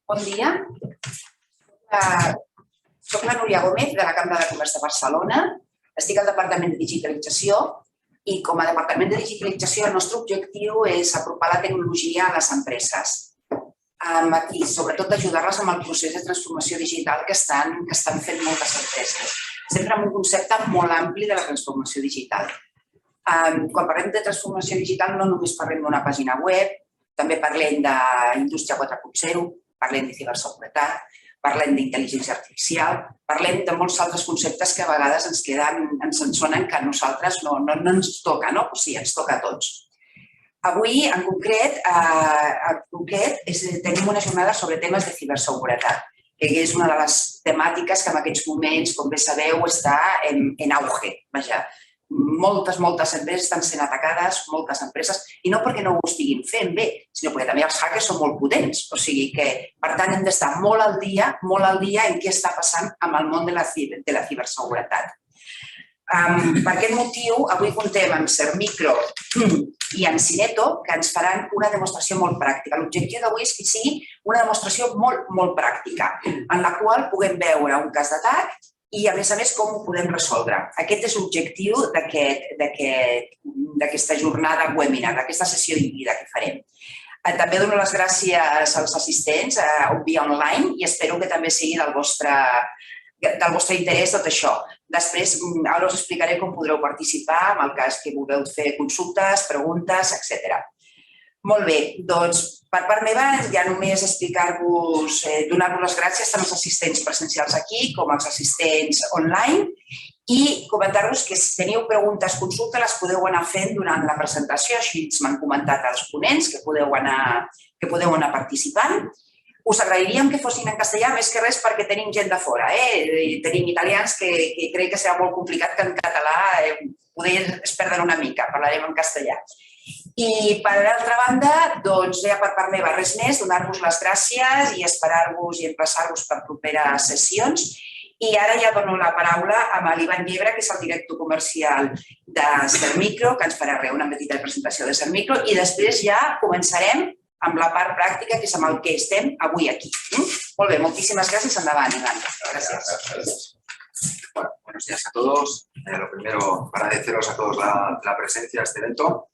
Bon dia. Soc la Núria Gómez, de la Cambra de Comerç de Barcelona. Estic al Departament de Digitalització i com a Departament de Digitalització el nostre objectiu és apropar la tecnologia a les empreses i sobretot ajudar-les amb el procés de transformació digital que estan fent moltes empreses. Sempre amb un concepte molt ampli de la transformació digital. Quan parlem de transformació digital no només parlem d'una pàgina web, també parlem d'indústria 4.0, parlem de ciberseguretat, parlem d'intel·ligència artificial, parlem de molts altres conceptes que a vegades ens sonen que a nosaltres no ens toca, no? O sigui, ens toca a tots. Avui, en concret, tenim una jornada sobre temes de ciberseguretat, que és una de les temàtiques que en aquests moments, com bé sabeu, està en auge. Vaja, moltes empreses estan sent atacades, moltes empreses, i no perquè no ho estiguin fent bé, sinó perquè també els hackers són molt potents. O sigui que, per tant, hem d'estar molt al dia en què està passant amb el món de la ciberseguretat. Per aquest motiu, avui contem amb Sermicro i amb Cineto, que ens faran una demostració molt pràctica. L'objectiu d'avui és que sigui una demostració molt pràctica, en la qual puguem veure un cas d'atac i, a més, com ho podem resoldre. Aquest és l'objectiu d'aquesta jornada webinar, d'aquesta sessió híbrida que farem. També dono les gràcies als assistents via online i espero que també sigui del vostre interès tot això. Després, ara us explicaré com podreu participar en el cas que vulgueu fer consultes, preguntes, etc. Molt bé, doncs per part meva ja només explicar-vos, donar-vos les gràcies tant als assistents presencials aquí com als assistents online i comentar-vos que si teniu preguntes, consultes, les podeu anar fent durant la presentació, així m'han comentat els ponents que podeu anar participant. Us agrairíem que fossin en castellà, més que res perquè tenim gent de fora. Tenim italians que crec que serà molt complicat que en català poder es perden una mica, parlarem en castellà. I, per altra banda, doncs, ja per part meva res més, donar-vos les gràcies i esperar-vos i emplaçar-vos per properes sessions. I ara ja dono la paraula a l'Ivan Llebre, que és el director comercial de Sermicro, que ens farà una petita presentació de Sermicro, i després ja començarem amb la part pràctica, que és amb el que estem avui aquí. Molt bé, moltíssimas gracias. Endavant, Iván. Gracias. Bueno, buenos días a todos. Lo primero, agradeceros a todos la presencia a este evento.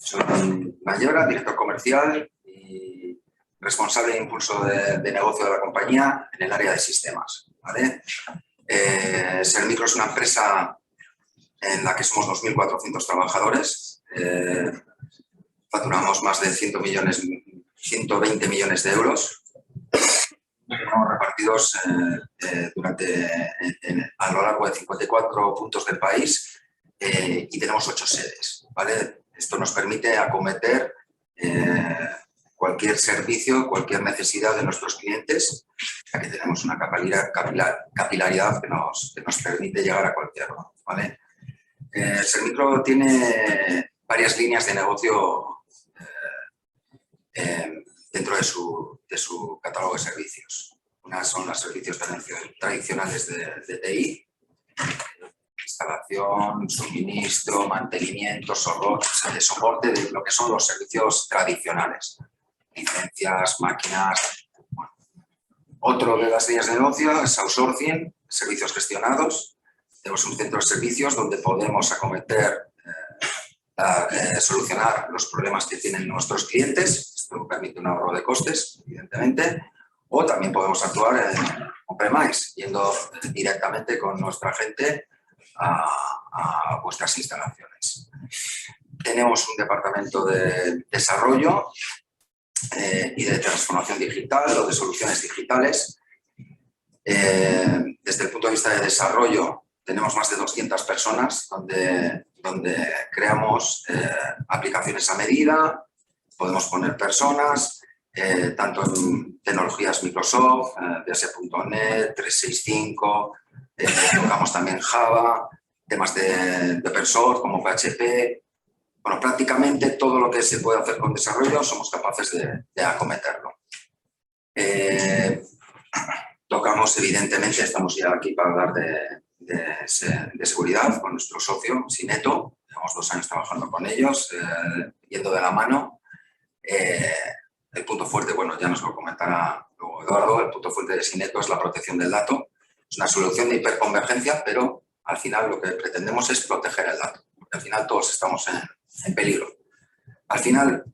Soy Iván Llebre, director comercial y responsable de impulso de negocio de la compañía en el área de sistemas. ¿Vale? Sermicro es una empresa en la que somos 2.400 trabajadores. Facturamos más de 120 millones de euros. Estamos repartidos a lo largo de 54 puntos del país y tenemos 8 sedes. ¿Vale? Esto nos permite acometer cualquier servicio, cualquier necesidad de nuestros clientes, ya que tenemos una capilaridad que nos permite llegar a cualquier lado. ¿Vale? Sermicro tiene varias líneas de negocio dentro de su catálogo de servicios. Unas son los servicios tradicionales de TI, instalación, suministro, mantenimiento, soporte de lo que son los servicios tradicionales, licencias, máquinas. Bueno. Otro de las líneas de negocio es outsourcing, servicios gestionados. Tenemos un centro de servicios donde podemos acometer solucionar los problemas que tienen nuestros clientes. Esto permite un ahorro de costes, evidentemente, o también podemos actuar on-premise, yendo directamente con nuestra gente a vuestras instalaciones. Tenemos un departamento de desarrollo y de transformación digital o de soluciones digitales. Desde el punto de vista de desarrollo, tenemos más de 200 personas donde creamos aplicaciones a medida, podemos poner personas, tanto en tecnologías Microsoft, DS.NET, 365, tocamos también Java, temas de PeerSoft como PHP. Bueno, prácticamente todo lo que se puede hacer con desarrollo somos capaces de acometerlo. Tocamos, evidentemente, estamos ya aquí para hablar de seguridad con nuestro socio, Cineto. Llevamos 2 años trabajando con ellos, yendo de la mano. El punto fuerte, bueno, ya nos lo comentará luego o Eduardo, el punto fuerte de Syneto es la protección del dato. Es una solución de hiperconvergencia, pero al final lo que pretendemos es proteger el dato, porque al final todos estamos en peligro. Al final,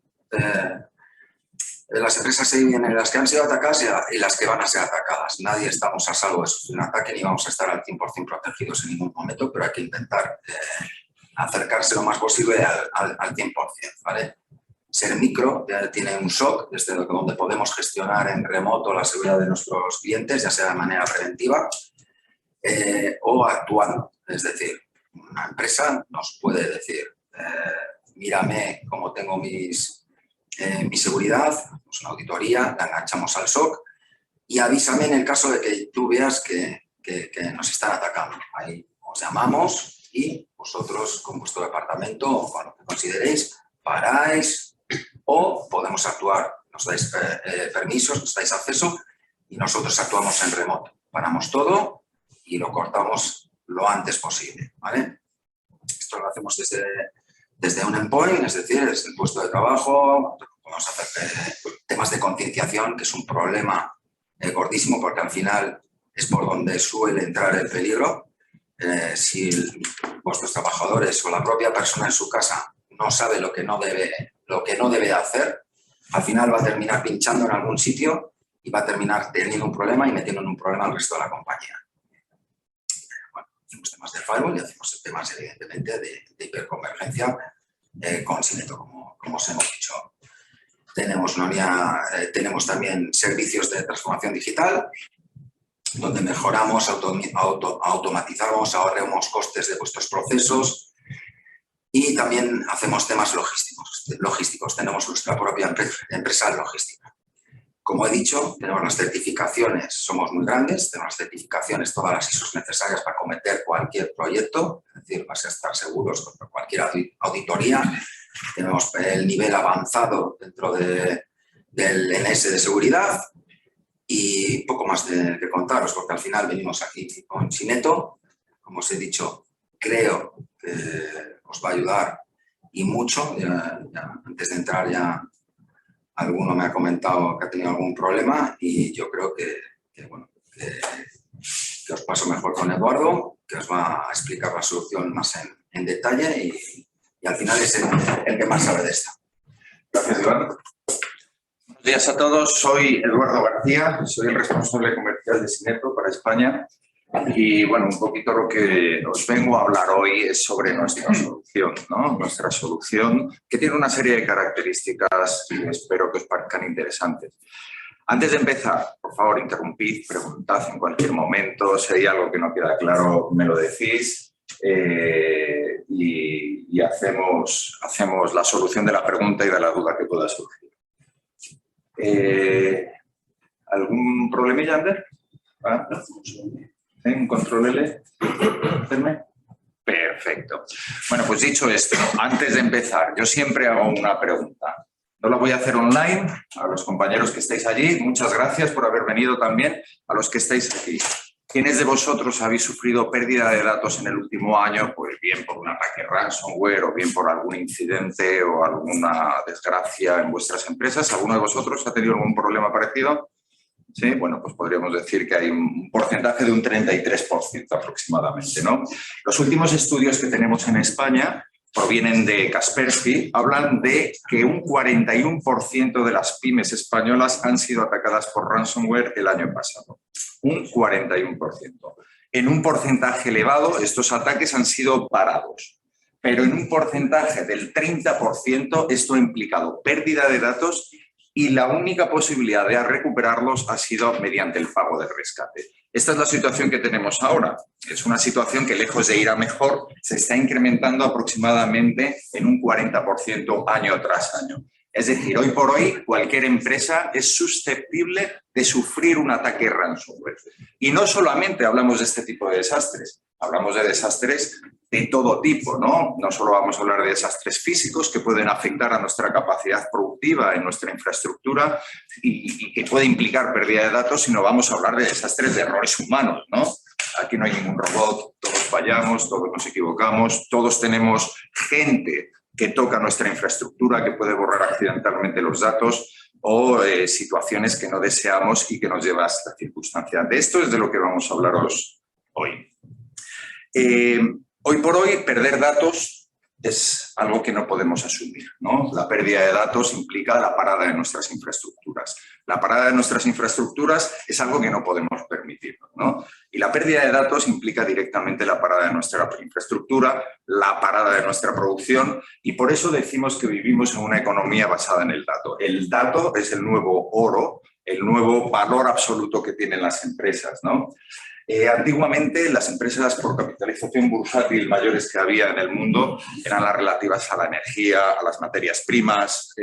las empresas se dividen en las que han sido atacadas y las que van a ser atacadas. Nadie estamos a salvo de sufrir un ataque ni vamos a estar al 100% protegidos en ningún momento, pero hay que intentar acercarse lo más posible al 100%, ¿vale? Ser micro tiene un SOC, desde donde podemos gestionar en remoto la seguridad de nuestros clientes, ya sea de manera preventiva o actuando. Es decir, una empresa nos puede decir, mírame cómo tengo mi seguridad, hacemos una auditoría, la enganchamos al SOC y avísame en el caso de que tú veas que nos están atacando. Ahí os llamamos y vosotros con vuestro departamento o con lo que consideréis paráis o podemos actuar. Nos dais permisos, nos dais acceso y nosotros actuamos en remoto. Paramos todo y lo cortamos lo antes posible, ¿vale? Esto lo hacemos desde un endpoint, es decir, desde el puesto de trabajo. Podemos hacer temas de concienciación, que es un problema gordísimo porque al final es por donde suele entrar el peligro. Si vuestros trabajadores o la propia persona en su casa no sabe lo que no debe hacer, al final va a terminar pinchando en algún sitio y va a terminar teniendo un problema y metiendo en un problema al resto de la compañía. Bueno, hacemos temas de firewall y hacemos temas, evidentemente, de hiperconvergencia con Syneto, como os hemos dicho. Tenemos tenemos también servicios de transformación digital, donde mejoramos, automatizamos, ahorramos costes de vuestros procesos y también hacemos temas logísticos. Tenemos nuestra propia empresa logística. Como he dicho, tenemos las certificaciones, somos muy grandes, tenemos las certificaciones, todas las ISOs necesarias para cometer cualquier proyecto, es decir, vas a estar seguros contra cualquier auditoría. Tenemos el nivel avanzado dentro del NS de seguridad y poco más que contaros, porque al final venimos aquí con Syneto. Como os he dicho, creo que os va a ayudar y mucho. Ya, antes de entrar ya alguno me ha comentado que ha tenido algún problema y yo creo que os paso mejor con Eduardo, que os va a explicar la solución más en detalle y al final es el que más sabe de esto. Gracias, Iván. Buenos días a todos. Soy Eduardo García, soy el responsable comercial de Syneto para España. Y bueno, un poquito lo que os vengo a hablar hoy es sobre nuestra solución, ¿no? Nuestra solución que tiene una serie de características que espero que os parezcan interesantes. Antes de empezar, por favor, interrumpid, preguntad en cualquier momento. Si hay algo que no queda claro, me lo decís. Y hacemos la solución de la pregunta y de la duda que pueda surgir. ¿Algún problemilla, Ander? ¿Ah? ¿Un control L? Perfecto. Bueno, pues dicho esto, antes de empezar, yo siempre hago una pregunta. No la voy a hacer online. A los compañeros que estáis allí, muchas gracias por haber venido también. A los que estáis aquí. ¿Quiénes de vosotros habéis sufrido pérdida de datos en el último año? Pues bien por un ataque ransomware o bien por algún incidente o alguna desgracia en vuestras empresas. ¿Alguno de vosotros ha tenido algún problema parecido? Sí, bueno, pues podríamos decir que hay un porcentaje de un 33% aproximadamente, ¿no? Los últimos estudios que tenemos en España provienen de Kaspersky, hablan de que un 41% de las pymes españolas han sido atacadas por ransomware el año pasado. Un 41%. En un porcentaje elevado, estos ataques han sido parados, pero en un porcentaje del 30% esto ha implicado pérdida de datos y la única posibilidad de recuperarlos ha sido mediante el pago del rescate. Esta es la situación que tenemos ahora. Es una situación que, lejos de ir a mejor, se está incrementando aproximadamente en un 40% año tras año. Es decir, hoy por hoy cualquier empresa es susceptible de sufrir un ataque ransomware. Y no solamente hablamos de este tipo de desastres, hablamos de desastres de todo tipo, ¿no? No solo vamos a hablar de desastres físicos que pueden afectar a nuestra capacidad productiva en nuestra infraestructura y que puede implicar pérdida de datos, sino vamos a hablar de desastres de errores humanos, ¿no? Aquí no hay ningún robot, todos fallamos, todos nos equivocamos, todos tenemos gente que toca nuestra infraestructura, que puede borrar accidentalmente los datos, o situaciones que no deseamos y que nos lleva a esta circunstancia. De esto es de lo que vamos a hablaros hoy. Hoy por hoy, perder datos es algo que no podemos asumir, ¿no? La pérdida de datos implica la parada de nuestras infraestructuras. La parada de nuestras infraestructuras es algo que no podemos permitirnos, ¿no? Y la pérdida de datos implica directamente la parada de nuestra infraestructura, la parada de nuestra producción, y por eso decimos que vivimos en una economía basada en el dato. El dato es el nuevo oro, el nuevo valor absoluto que tienen las empresas, ¿no? Antiguamente las empresas por capitalización bursátil mayores que había en el mundo eran las relativas a la energía, a las materias primas,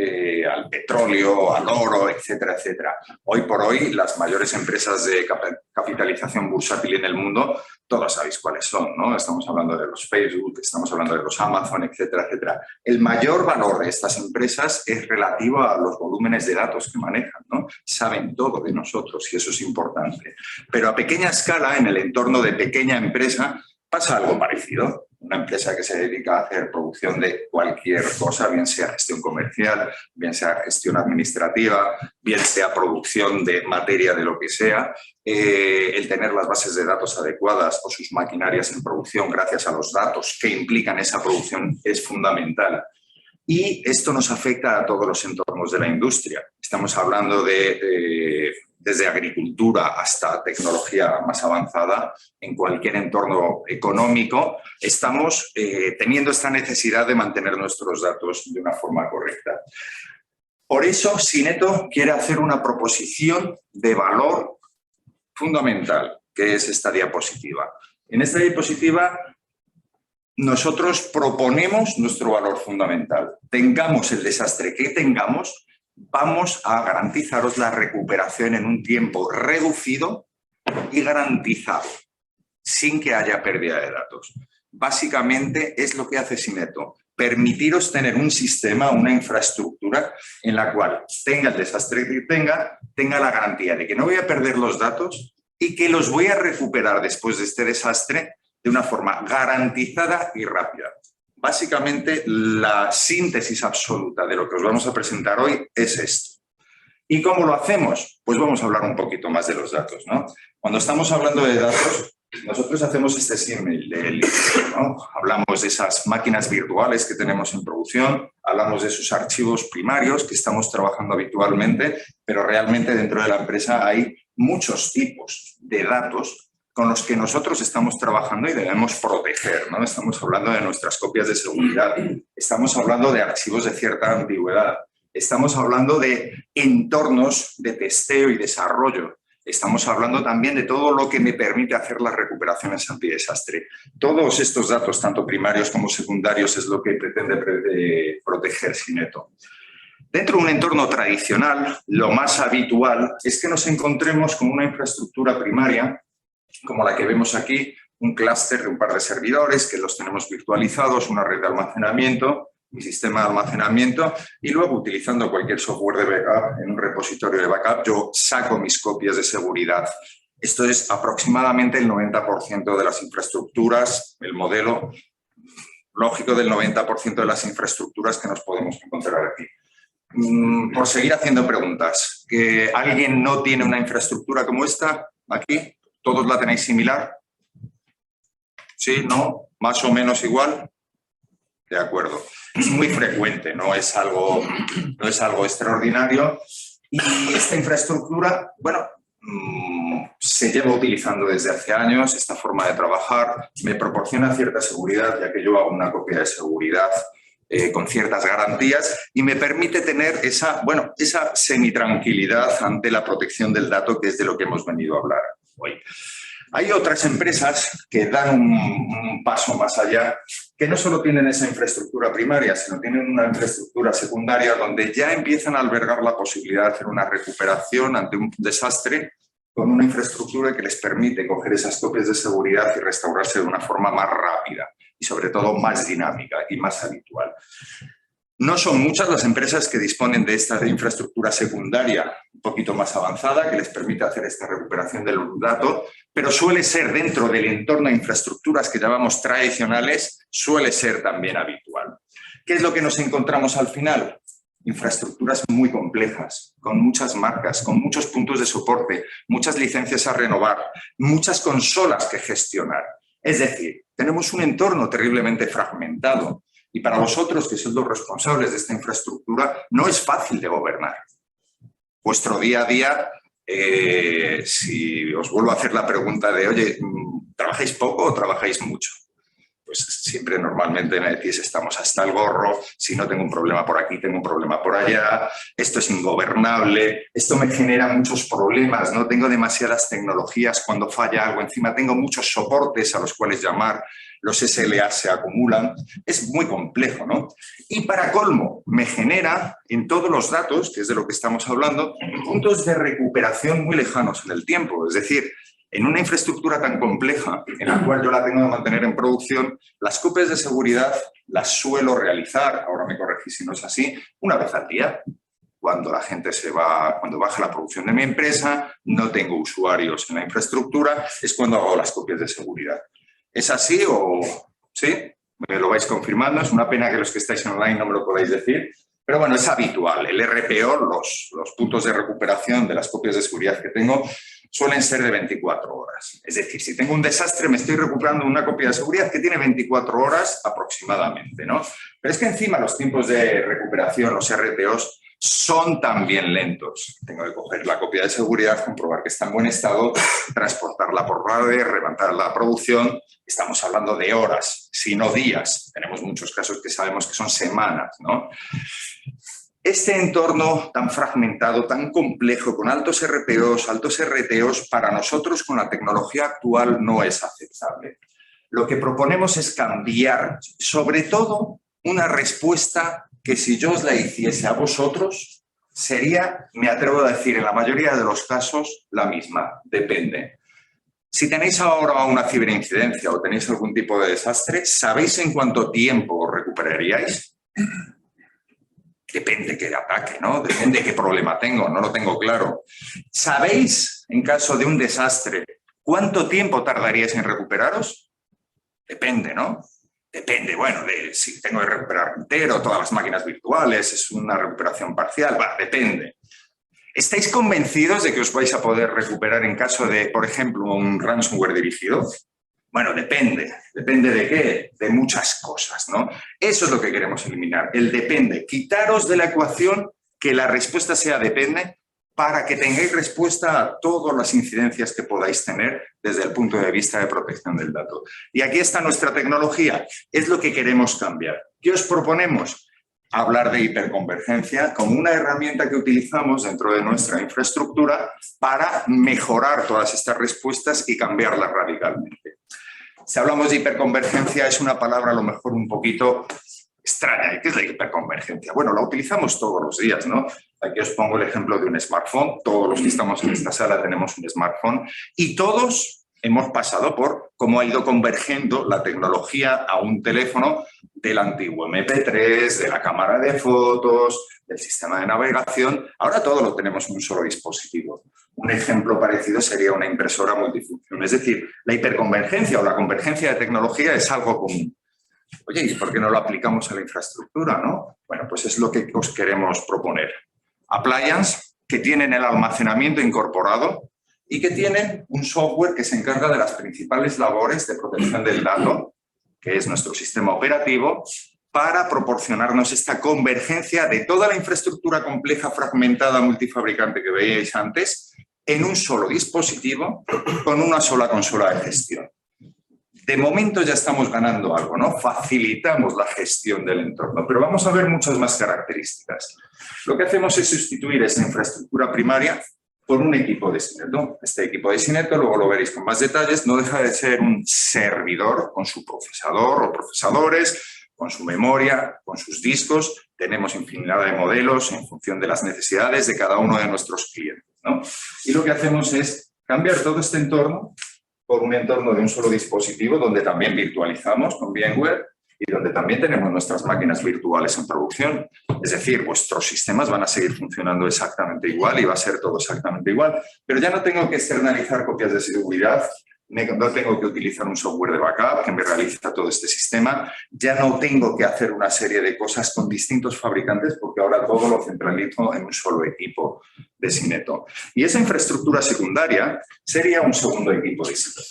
al petróleo, al oro, etcétera, etcétera. Hoy por hoy las mayores empresas de capitalización bursátil en el mundo, todas sabéis cuáles son, ¿no? Estamos hablando de los Facebook, estamos hablando de los Amazon, etcétera, etcétera. El mayor valor de estas empresas es relativo a los volúmenes de datos que manejan, ¿no? Saben todo de nosotros y eso es importante. Pero a pequeña escala, en el entorno de pequeña empresa, pasa algo parecido. Una empresa que se dedica a hacer producción de cualquier cosa, bien sea gestión comercial, bien sea gestión administrativa, bien sea producción de materia de lo que sea, el tener las bases de datos adecuadas o sus maquinarias en producción gracias a los datos que implican esa producción es fundamental. Y esto nos afecta a todos los entornos de la industria. Estamos hablando de desde agricultura hasta tecnología más avanzada, en cualquier entorno económico, estamos teniendo esta necesidad de mantener nuestros datos de una forma correcta. Por eso, Syneto quiere hacer una proposición de valor fundamental, que es esta diapositiva. En esta diapositiva, nosotros proponemos nuestro valor fundamental. Tengamos el desastre que tengamos, vamos a garantizaros la recuperación en un tiempo reducido y garantizado, sin que haya pérdida de datos. Básicamente es lo que hace Syneto, permitiros tener un sistema, una infraestructura en la cual tenga el desastre que tenga la garantía de que no voy a perder los datos y que los voy a recuperar después de este desastre de una forma garantizada y rápida. Básicamente, la síntesis absoluta de lo que os vamos a presentar hoy es esto. ¿Y cómo lo hacemos? Pues vamos a hablar un poquito más de los datos, ¿no? Cuando estamos hablando de datos, nosotros hacemos este símil, ¿no? Hablamos de esas máquinas virtuales que tenemos en producción, hablamos de sus archivos primarios que estamos trabajando habitualmente, pero realmente dentro de la empresa hay muchos tipos de datos con los que nosotros estamos trabajando y debemos proteger, ¿no? Estamos hablando de nuestras copias de seguridad, estamos hablando de archivos de cierta antigüedad, estamos hablando de entornos de testeo y desarrollo, estamos hablando también de todo lo que me permite hacer las recuperaciones antidesastre. Todos estos datos, tanto primarios como secundarios, es lo que pretende proteger Syneto. Dentro de un entorno tradicional, lo más habitual es que nos encontremos con una infraestructura primaria como la que vemos aquí, un clúster de un par de servidores que los tenemos virtualizados, una red de almacenamiento, mi sistema de almacenamiento y luego utilizando cualquier software de backup en un repositorio de backup yo saco mis copias de seguridad. Esto es aproximadamente el 90% de las infraestructuras, el modelo lógico del 90% de las infraestructuras que nos podemos encontrar aquí. Por seguir haciendo preguntas, ¿que alguien no tiene una infraestructura como esta aquí? ¿Todos la tenéis similar? ¿Sí? ¿No? ¿Más o menos igual? De acuerdo. Es muy frecuente, no es algo extraordinario. Y esta infraestructura, bueno, se lleva utilizando desde hace años. Esta forma de trabajar me proporciona cierta seguridad, ya que yo hago una copia de seguridad con ciertas garantías y me permite tener esa semitranquilidad ante la protección del dato, que es de lo que hemos venido a hablar hoy. Hay otras empresas que dan un paso más allá, que no solo tienen esa infraestructura primaria, sino tienen una infraestructura secundaria donde ya empiezan a albergar la posibilidad de hacer una recuperación ante un desastre con una infraestructura que les permite coger esas copias de seguridad y restaurarse de una forma más rápida y sobre todo más dinámica y más habitual. No son muchas las empresas que disponen de esta infraestructura secundaria un poquito más avanzada que les permite hacer esta recuperación del dato, pero suele ser dentro del entorno de infraestructuras que llamamos tradicionales, suele ser también habitual. ¿Qué es lo que nos encontramos al final? infraestructuras muy complejas, con muchas marcas, con muchos puntos de soporte, muchas licencias a renovar, muchas consolas que gestionar. Es decir, tenemos un entorno terriblemente fragmentado y para vosotros, que sois los responsables de esta infraestructura, no es fácil de gobernar. Vuestro día a día, si os vuelvo a hacer la pregunta de, oye, ¿trabajáis poco o trabajáis mucho? Pues siempre normalmente me decís, estamos hasta el gorro, si no tengo un problema por aquí, tengo un problema por allá, esto es ingobernable, esto me genera muchos problemas, no tengo demasiadas tecnologías, cuando falla algo encima tengo muchos soportes a los cuales llamar, los SLA se acumulan, es muy complejo, ¿no? Y para colmo, me genera en todos los datos, que es de lo que estamos hablando, puntos de recuperación muy lejanos en el tiempo, es decir, en una infraestructura tan compleja, en la cual yo la tengo que mantener en producción, las copias de seguridad las suelo realizar, ahora me corregís si no es así, una vez al día. Cuando la gente se va, cuando baja la producción de mi empresa, no tengo usuarios en la infraestructura, es cuando hago las copias de seguridad. ¿Es así o sí? Me lo vais confirmando. Es una pena que los que estáis online no me lo podáis decir. Pero bueno, es habitual. El RPO, los puntos de recuperación de las copias de seguridad que tengo, suelen ser de 24 horas. Es decir, si tengo un desastre, me estoy recuperando una copia de seguridad que tiene 24 horas aproximadamente, ¿no? Pero es que encima los tiempos de recuperación, los RPOs, son también lentos. Tengo que coger la copia de seguridad, comprobar que está en buen estado, transportarla por red, levantar la producción. Estamos hablando de horas, si no días. Tenemos muchos casos que sabemos que son semanas, ¿no? Este entorno tan fragmentado, tan complejo, con altos RPOs, altos RTOs, para nosotros con la tecnología actual no es aceptable. Lo que proponemos es cambiar, sobre todo, una respuesta que si yo os la hiciese a vosotros, sería, me atrevo a decir, en la mayoría de los casos, la misma. Depende. Si tenéis ahora una ciberincidencia o tenéis algún tipo de desastre, ¿sabéis en cuánto tiempo os recuperaríais? Depende qué ataque, ¿no? Depende qué problema tengo, no lo tengo claro. ¿Sabéis, en caso de un desastre, cuánto tiempo tardaríais en recuperaros? Depende, ¿no? Depende, bueno, de si tengo que recuperar entero, todas las máquinas virtuales, es una recuperación parcial, va, depende. ¿Estáis convencidos de que os vais a poder recuperar en caso de, por ejemplo, un ransomware dirigido? Bueno, depende. ¿Depende de qué? De muchas cosas, ¿no? Eso es lo que queremos eliminar, el depende. Quitaros de la ecuación que la respuesta sea depende para que tengáis respuesta a todas las incidencias que podáis tener desde el punto de vista de protección del dato. Y aquí está nuestra tecnología. Es lo que queremos cambiar. ¿Qué os proponemos? Hablar de hiperconvergencia como una herramienta que utilizamos dentro de nuestra infraestructura para mejorar todas estas respuestas y cambiarlas radicalmente. Si hablamos de hiperconvergencia, es una palabra a lo mejor un poquito extraña. ¿Qué es la hiperconvergencia? Bueno, la utilizamos todos los días, ¿no? Aquí os pongo el ejemplo de un smartphone. Todos los que estamos en esta sala tenemos un smartphone y todos hemos pasado por cómo ha ido convergiendo la tecnología a un teléfono del antiguo MP3, de la cámara de fotos, del sistema de navegación. Ahora todo lo tenemos en un solo dispositivo. Un ejemplo parecido sería una impresora multifunción. Es decir, la hiperconvergencia o la convergencia de tecnología es algo común. Oye, ¿y por qué no lo aplicamos a la infraestructura, no? Bueno, pues es lo que os queremos proponer. Appliance que tienen el almacenamiento incorporado y que tienen un software que se encarga de las principales labores de protección del dato, que es nuestro sistema operativo, para proporcionarnos esta convergencia de toda la infraestructura compleja, fragmentada, multifabricante que veíais antes, en un solo dispositivo con una sola consola de gestión. De momento ya estamos ganando algo, ¿no? Facilitamos la gestión del entorno, pero vamos a ver muchas más características. Lo que hacemos es sustituir esa infraestructura primaria por un equipo de Syneto. Este equipo de Syneto, luego lo veréis con más detalles, no deja de ser un servidor con su procesador o procesadores, con su memoria, con sus discos. Tenemos infinidad de modelos en función de las necesidades de cada uno de nuestros clientes, ¿no? Y lo que hacemos es cambiar todo este entorno por un entorno de un solo dispositivo donde también virtualizamos con VMware y donde también tenemos nuestras máquinas virtuales en producción. Es decir, vuestros sistemas van a seguir funcionando exactamente igual y va a ser todo exactamente igual, pero ya no tengo que externalizar copias de seguridad no tengo que utilizar un software de backup que me realiza todo este sistema, ya no tengo que hacer una serie de cosas con distintos fabricantes porque ahora todo lo centralizo en un solo equipo de Syneto. Y esa infraestructura secundaria sería un segundo equipo de Syneto,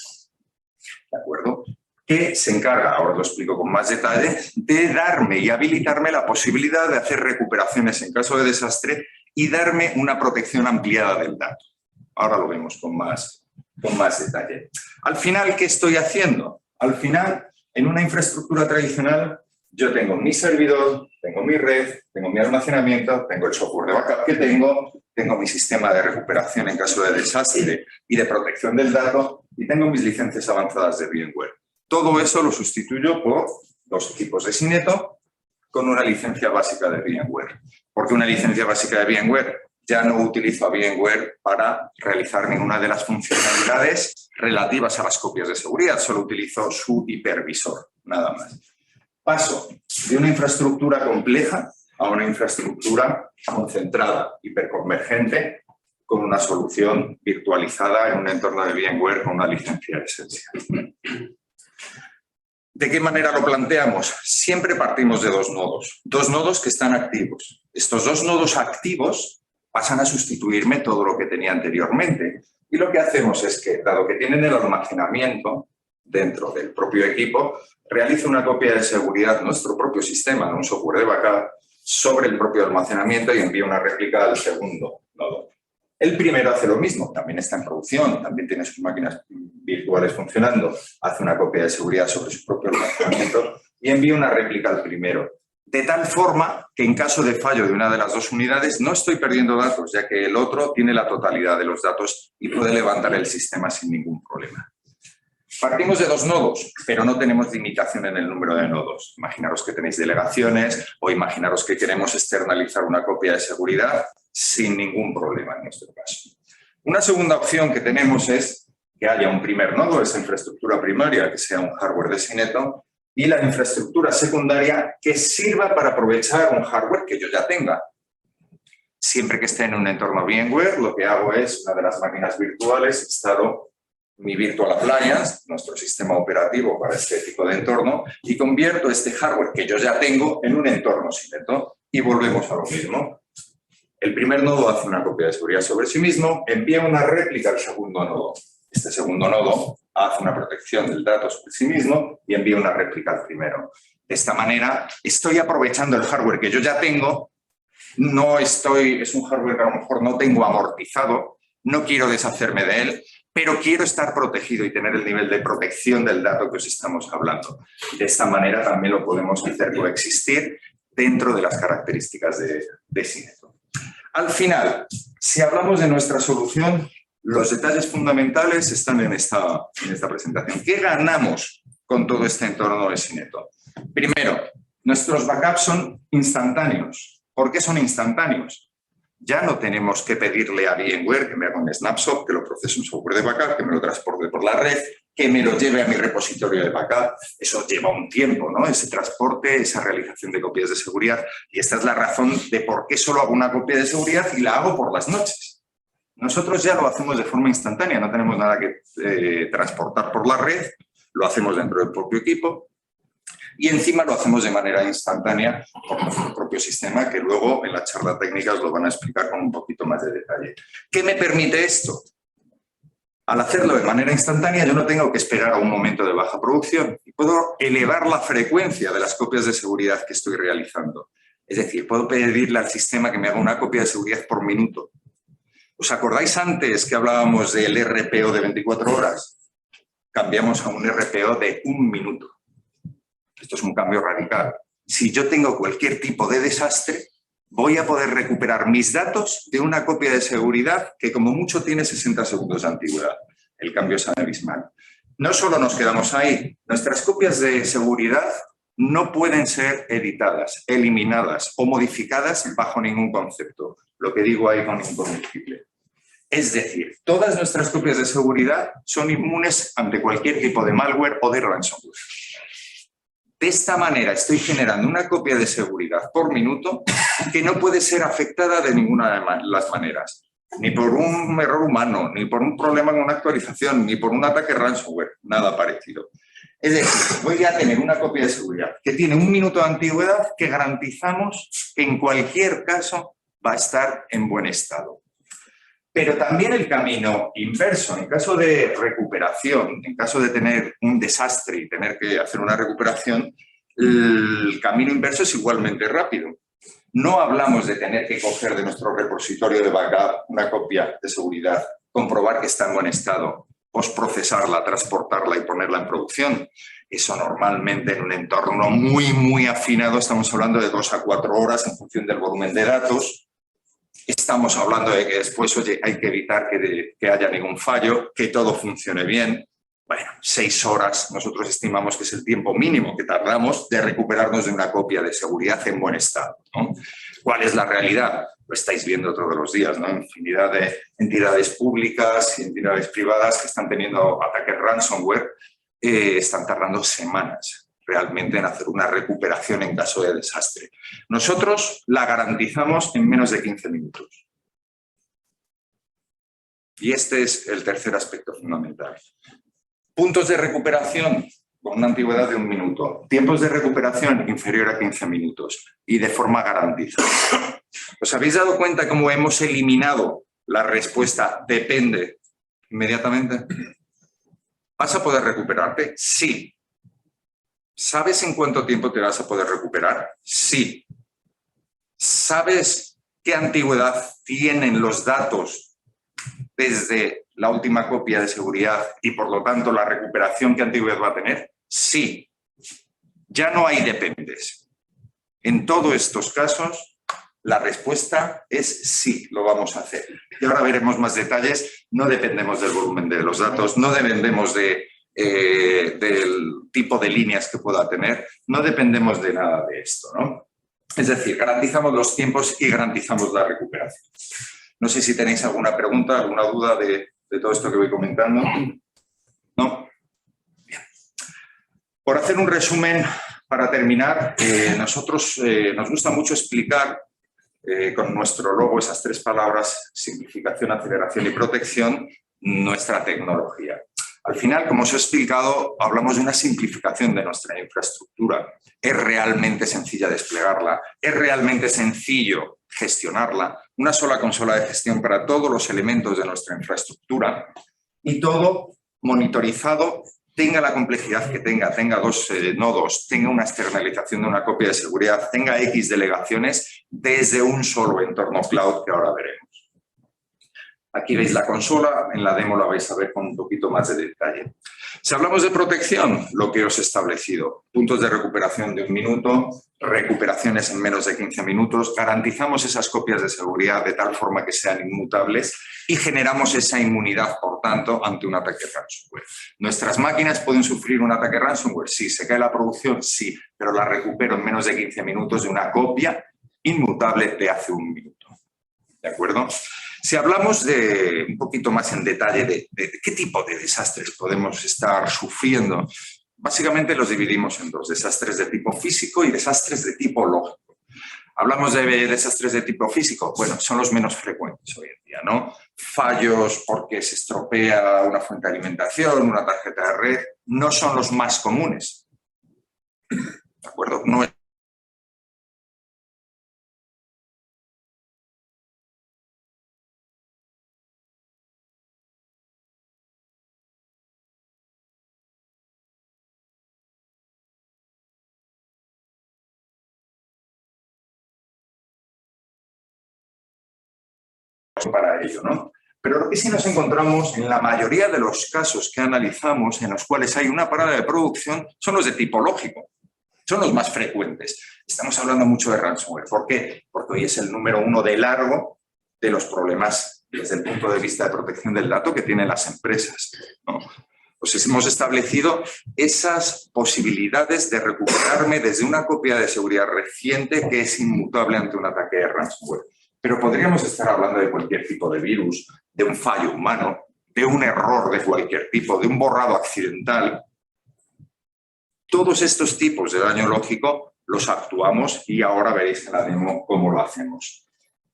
¿de acuerdo? Que se encarga, ahora lo explico con más detalle, de darme y habilitarme la posibilidad de hacer recuperaciones en caso de desastre y darme una protección ampliada del dato. Ahora lo vemos con más detalle. Al final, ¿qué estoy haciendo? Al final, en una infraestructura tradicional, yo tengo mi servidor, tengo mi red, tengo mi almacenamiento, tengo el software de backup que tengo mi sistema de recuperación en caso de desastre y de protección del dato y tengo mis licencias avanzadas de VMware. Todo eso lo sustituyo por los equipos de Syneto con una licencia básica de VMware. Porque una licencia básica de VMware ya no utilizo a VMware para realizar ninguna de las funcionalidades relativas a las copias de seguridad, solo utilizo su hipervisor, nada más. Paso de una infraestructura compleja a una infraestructura concentrada, hiperconvergente, con una solución virtualizada en un entorno de VMware con una licencia esencial. ¿De qué manera lo planteamos? Siempre partimos de dos nodos que están activos. Estos dos nodos activos pasan a sustituirme todo lo que tenía anteriormente. Y lo que hacemos es que, dado que tienen el almacenamiento dentro del propio equipo, realizo una copia de seguridad, nuestro propio sistema, un software de backup, sobre el propio almacenamiento y envío una réplica al segundo nodo. El primero hace lo mismo, también está en producción, también tiene sus máquinas virtuales funcionando, hace una copia de seguridad sobre su propio almacenamiento y envía una réplica al primero. De tal forma que en caso de fallo de una de las dos unidades no estoy perdiendo datos, ya que el otro tiene la totalidad de los datos y puede levantar el sistema sin ningún problema. Partimos de dos nodos, pero no tenemos limitación en el número de nodos. Imaginaros que tenéis delegaciones o imaginaros que queremos externalizar una copia de seguridad sin ningún problema en nuestro caso. Una segunda opción que tenemos es que haya un primer nodo, esa infraestructura primaria, que sea un hardware de Syneto, y la infraestructura secundaria que sirva para aprovechar un hardware que yo ya tenga. Siempre que esté en un entorno VMware, lo que hago es, una de las máquinas virtuales, instalo mi Virtual Appliance, nuestro sistema operativo para este tipo de entorno, y convierto este hardware que yo ya tengo en un entorno Syneto. Y volvemos a lo mismo. El primer nodo hace una copia de seguridad sobre sí mismo, envía una réplica al segundo nodo. Este segundo nodo hace una protección del dato sobre sí mismo y envía una réplica al primero. De esta manera, estoy aprovechando el hardware que yo ya tengo, es un hardware que a lo mejor no tengo amortizado, no quiero deshacerme de él, pero quiero estar protegido y tener el nivel de protección del dato que os estamos hablando. De esta manera también lo podemos hacer coexistir dentro de las características de Syneto. Al final, si hablamos de nuestra solución, los detalles fundamentales están en esta presentación. ¿Qué ganamos con todo este entorno de Syneto? Primero, nuestros backups son instantáneos. ¿Por qué son instantáneos? Ya no tenemos que pedirle a VMware que me haga un snapshot, que lo procese un software de backup, que me lo transporte por la red, que me lo lleve a mi repositorio de backup. Eso lleva un tiempo, ¿no? Ese transporte, esa realización de copias de seguridad. Y esta es la razón de por qué solo hago una copia de seguridad y la hago por las noches. Nosotros ya lo hacemos de forma instantánea, no tenemos nada que transportar por la red, lo hacemos dentro del propio equipo y encima lo hacemos de manera instantánea por nuestro propio sistema, que luego en la charla técnica os lo van a explicar con un poquito más de detalle. ¿Qué me permite esto? Al hacerlo de manera instantánea yo no tengo que esperar a un momento de baja producción y puedo elevar la frecuencia de las copias de seguridad que estoy realizando. Es decir, puedo pedirle al sistema que me haga una copia de seguridad por minuto. ¿Os acordáis antes que hablábamos del RPO de 24 horas? Cambiamos a un RPO de 1 minuto. Esto es un cambio radical. Si yo tengo cualquier tipo de desastre, voy a poder recuperar mis datos de una copia de seguridad que como mucho tiene 60 segundos de antigüedad. El cambio es abismal. No solo nos quedamos ahí, nuestras copias de seguridad no pueden ser editadas, eliminadas o modificadas bajo ningún concepto. Lo que digo ahí con inconfundible. Es decir, todas nuestras copias de seguridad son inmunes ante cualquier tipo de malware o de ransomware. De esta manera estoy generando una copia de seguridad por minuto que no puede ser afectada de ninguna de las maneras. ni por un error humano, ni por un problema con una actualización, ni por un ataque ransomware, nada parecido. Es decir, voy a tener una copia de seguridad que tiene 1 minuto de antigüedad que garantizamos que en cualquier caso va a estar en buen estado. Pero también el camino inverso, en caso de recuperación, en caso de tener un desastre y tener que hacer una recuperación, el camino inverso es igualmente rápido. No hablamos de tener que coger de nuestro repositorio de backup una copia de seguridad, comprobar que está en buen estado, postprocesarla, transportarla y ponerla en producción. Eso normalmente en un entorno muy afinado, estamos hablando de 2 a 4 horas en función del volumen de datos. Estamos hablando de que después, oye, hay que evitar que haya ningún fallo, que todo funcione bien. Bueno, 6 horas nosotros estimamos que es el tiempo mínimo que tardamos de recuperarnos de una copia de seguridad en buen estado, ¿no? ¿Cuál es la realidad? Lo estáis viendo todos los días, ¿no? Infinidad de entidades públicas y entidades privadas que están teniendo ataques ransomware, están tardando semanas realmente en hacer una recuperación en caso de desastre. Nosotros la garantizamos en menos de 15 minutos. Y este es el tercer aspecto fundamental. Puntos de recuperación con una antigüedad de 1 minuto. Tiempos de recuperación inferior a 15 minutos y de forma garantizada. ¿Os habéis dado cuenta cómo hemos eliminado la respuesta depende inmediatamente? ¿Vas a poder recuperarte? Sí. ¿Sabes en cuánto tiempo te vas a poder recuperar? Sí. ¿Sabes qué antigüedad tienen los datos desde la última copia de seguridad y por lo tanto la recuperación qué antigüedad va a tener? Sí. Ya no hay dependes. En todos estos casos la respuesta es sí, lo vamos a hacer. Y ahora veremos más detalles. No dependemos del volumen de los datos, no dependemos del tipo de líneas que pueda tener, no dependemos de nada de esto, ¿no? Es decir, garantizamos los tiempos y garantizamos la recuperación. No sé si tenéis alguna pregunta, alguna duda de todo esto que voy comentando. ¿No? Bien. Por hacer un resumen, para terminar, nosotros nos gusta mucho explicar con nuestro logo esas 3 palabras, simplificación, aceleración y protección, nuestra tecnología. Al final, como os he explicado, hablamos de una simplificación de nuestra infraestructura. Es realmente sencilla desplegarla, es realmente sencillo gestionarla, una sola consola de gestión para todos los elementos de nuestra infraestructura y todo monitorizado, tenga la complejidad que tenga 2 nodos, tenga una externalización de una copia de seguridad, tenga X delegaciones desde un solo entorno cloud que ahora veremos. Aquí veis la consola, en la demo la vais a ver con un poquito más de detalle. Si hablamos de protección, lo que os he establecido, puntos de recuperación de 1 minuto, recuperaciones en menos de 15 minutos, garantizamos esas copias de seguridad de tal forma que sean inmutables y generamos esa inmunidad, por tanto, ante un ataque ransomware. ¿Nuestras máquinas pueden sufrir un ataque ransomware? Sí. ¿Se cae la producción? Sí, pero la recupero en menos de 15 minutos de una copia inmutable de hace 1 minuto. ¿De acuerdo? Si hablamos de un poquito más en detalle de qué tipo de desastres podemos estar sufriendo, básicamente los dividimos en 2, desastres de tipo físico y desastres de tipo lógico. Hablamos de desastres de tipo físico, bueno, son los menos frecuentes hoy en día, ¿no? Fallos porque se estropea una fuente de alimentación, una tarjeta de red, no son los más comunes. ¿De acuerdo? No es para ello, ¿no? Pero lo que sí nos encontramos en la mayoría de los casos que analizamos en los cuales hay una parada de producción son los de tipo lógico, son los más frecuentes. Estamos hablando mucho de ransomware. ¿Por qué? Porque hoy es el número 1 de largo de los problemas desde el punto de vista de protección del dato que tienen las empresas, ¿no? Pues hemos establecido esas posibilidades de recuperarme desde una copia de seguridad reciente que es inmutable ante un ataque de ransomware. Pero podríamos estar hablando de cualquier tipo de virus, de un fallo humano, de un error de cualquier tipo, de un borrado accidental. Todos estos tipos de daño lógico los actuamos y ahora veréis en la demo cómo lo hacemos.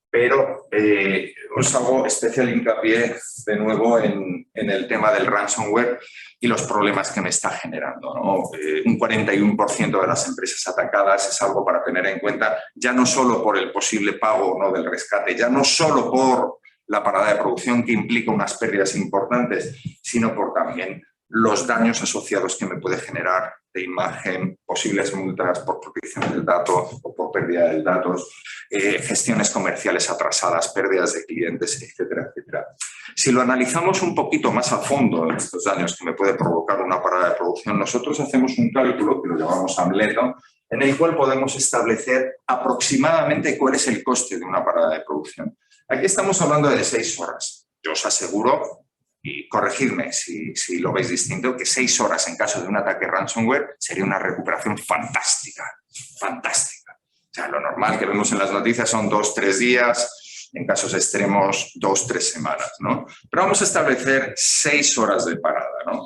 pero os hago especial hincapié de nuevo en el tema del ransomware y los problemas que me está generando, ¿no? Un 41% de las empresas atacadas es algo para tener en cuenta, ya no solo por el posible pago o no del rescate, ya no solo por la parada de producción que implica unas pérdidas importantes, sino por también los daños asociados que me puede generar de imagen, posibles multas por protección del dato o por pérdida de datos, gestiones comerciales atrasadas, pérdidas de clientes, etcétera, etcétera. Si lo analizamos un poquito más a fondo, estos daños que me puede provocar una parada de producción, nosotros hacemos un cálculo que lo llamamos AMLETO, en el cual podemos establecer aproximadamente cuál es el coste de una parada de producción. Aquí estamos hablando de 6 horas. Yo os aseguro, y corregidme si lo veis distinto, que 6 horas en caso de un ataque ransomware sería una recuperación fantástica, fantástica. O sea, lo normal que vemos en las noticias son 2-3 días, en casos extremos 2-3 semanas, ¿no? Pero vamos a establecer 6 horas de parada, ¿no?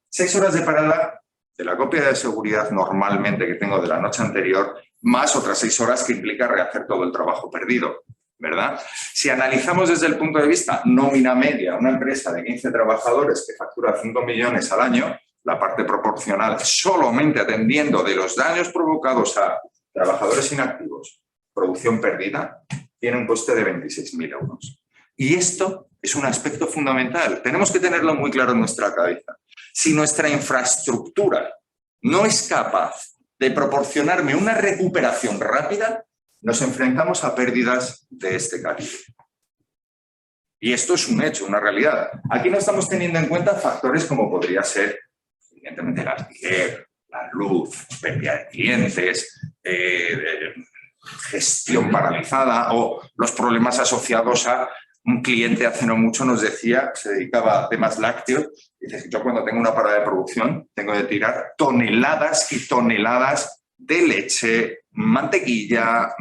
6 horas de parada de la copia de seguridad normalmente que tengo de la noche anterior, más otras 6 horas que implica rehacer todo el trabajo perdido, ¿verdad? Si analizamos desde el punto de vista nómina media, una empresa de 15 trabajadores que factura 5 millones al año, la parte proporcional solamente atendiendo de los daños provocados a trabajadores inactivos, producción perdida, tiene un coste de 26.000 euros. Y esto es un aspecto fundamental. Tenemos que tenerlo muy claro en nuestra cabeza. Si nuestra infraestructura no es capaz de proporcionarme una recuperación rápida, nos enfrentamos a pérdidas de este calibre. Y esto es un hecho, una realidad. Aquí no estamos teniendo en cuenta factores como podría ser, evidentemente, el alquiler, la luz, pérdida de clientes, gestión paralizada o los problemas asociados a un cliente hace no mucho nos decía, se dedicaba a temas lácteos, dice, yo cuando tengo una parada de producción tengo que tirar toneladas y toneladas de leche, mantequilla,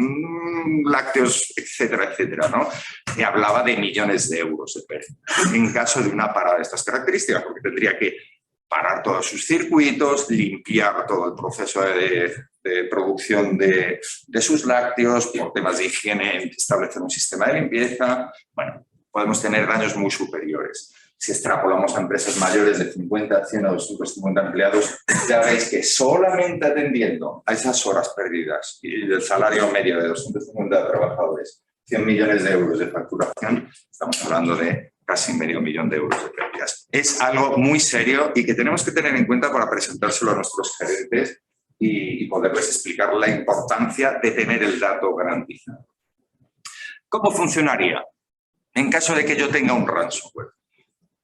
lácteos, etcétera, etcétera, ¿no? Y hablaba de millones de euros de pérdida en caso de una parada de estas características, porque tendría que parar todos sus circuitos, limpiar todo el proceso de producción de sus lácteos, por temas de higiene, establecer un sistema de limpieza. Bueno, podemos tener daños muy superiores. Si extrapolamos a empresas mayores de 50, 100 o 250 empleados, ya veis que solamente atendiendo a esas horas perdidas y del salario medio de 250 trabajadores, 100 millones de euros de facturación, estamos hablando de casi medio millón de euros de pérdidas. Es algo muy serio y que tenemos que tener en cuenta para presentárselo a nuestros gerentes y poderles explicar la importancia de tener el dato garantizado. ¿Cómo funcionaría en caso de que yo tenga un ransomware?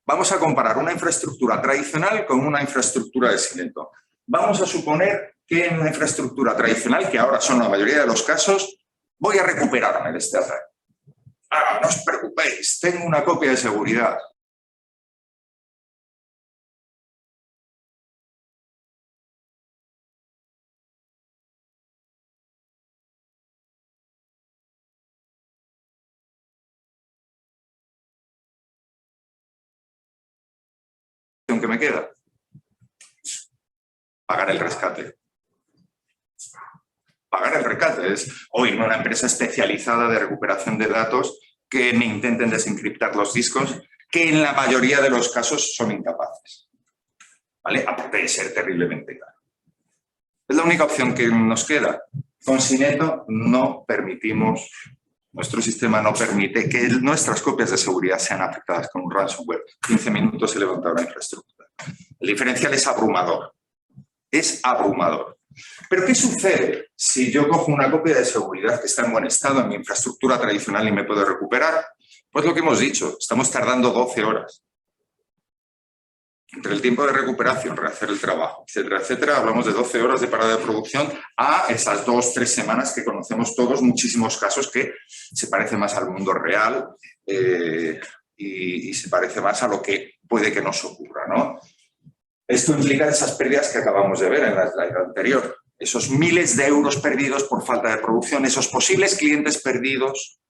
Vamos a comparar una infraestructura tradicional con una infraestructura de Syneto. Vamos a suponer que en una infraestructura tradicional, que ahora son la mayoría de los casos, voy a recuperarme de este ataque. Ah, no os preocupéis, tengo una copia de seguridad. ¿Qué me queda? Pagar el rescate. Pagar el rescate es hoy una empresa especializada de recuperación de datos que me intenten desencriptar los discos, que en la mayoría de los casos son incapaces. ¿Vale? Aparte de ser terriblemente caro. Es la única opción que nos queda. Con Syneto no permitimos, nuestro sistema no permite que nuestras copias de seguridad sean afectadas con un ransomware. 15 minutos se levanta la infraestructura. El diferencial es abrumador. Es abrumador. Pero ¿qué sucede si yo cojo una copia de seguridad que está en buen estado en mi infraestructura tradicional y me puedo recuperar? Pues lo que hemos dicho, estamos tardando 12 horas. Entre el tiempo de recuperación, rehacer el trabajo, etcétera, etcétera, hablamos de 12 horas de parada de producción a esas 2-3 semanas que conocemos todos, muchísimos casos que se parece más al mundo real y se parece más a lo que puede que nos ocurra, ¿no? Esto implica esas pérdidas que acabamos de ver en la slide anterior, esos miles de euros perdidos por falta de producción, esos posibles clientes perdidos,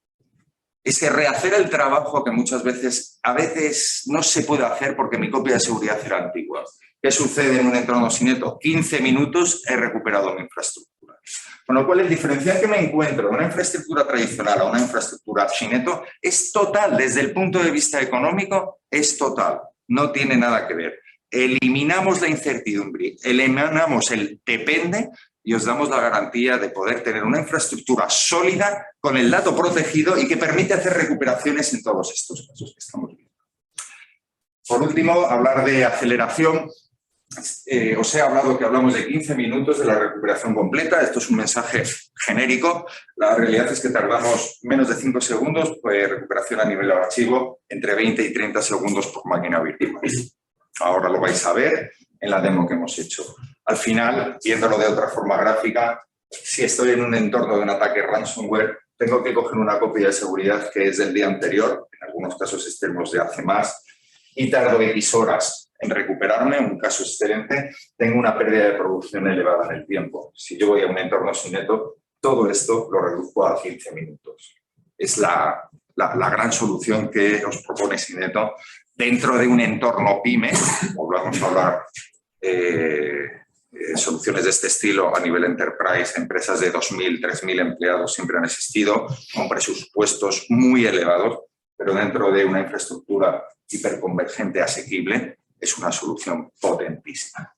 ese rehacer el trabajo que muchas veces, a veces no se puede hacer porque mi copia de seguridad era antigua. ¿Qué sucede en un entorno Syneto? 15 minutos he recuperado mi infraestructura. Con lo cual, el diferencial que me encuentro de una infraestructura tradicional a una infraestructura Cineto es total, desde el punto de vista económico, es total, no tiene nada que ver. Eliminamos la incertidumbre, eliminamos el depende y os damos la garantía de poder tener una infraestructura sólida con el dato protegido y que permite hacer recuperaciones en todos estos casos que estamos viendo. Por último, hablar de aceleración. Os he hablado que hablamos de 15 minutos de la recuperación completa. Esto es un mensaje genérico. La realidad es que tardamos menos de 5 segundos, pues recuperación a nivel de archivo, entre 20 y 30 segundos por máquina virtual. Ahora lo vais a ver en la demo que hemos hecho. Al final, viéndolo de otra forma gráfica, si estoy en un entorno de un ataque ransomware, tengo que coger una copia de seguridad que es del día anterior, en algunos casos extremos de hace más, y tardo X horas en recuperarme, en un caso excelente, tengo una pérdida de producción elevada en el tiempo. Si yo voy a un entorno Cineto, todo esto lo reduzco a 15 minutos. Es la gran solución que os propone Cineto dentro de un entorno PYME, o vamos a hablar soluciones de este estilo a nivel enterprise, empresas de 2.000, 3.000 empleados siempre han existido, con presupuestos muy elevados, pero dentro de una infraestructura hiperconvergente asequible, es una solución potentísima.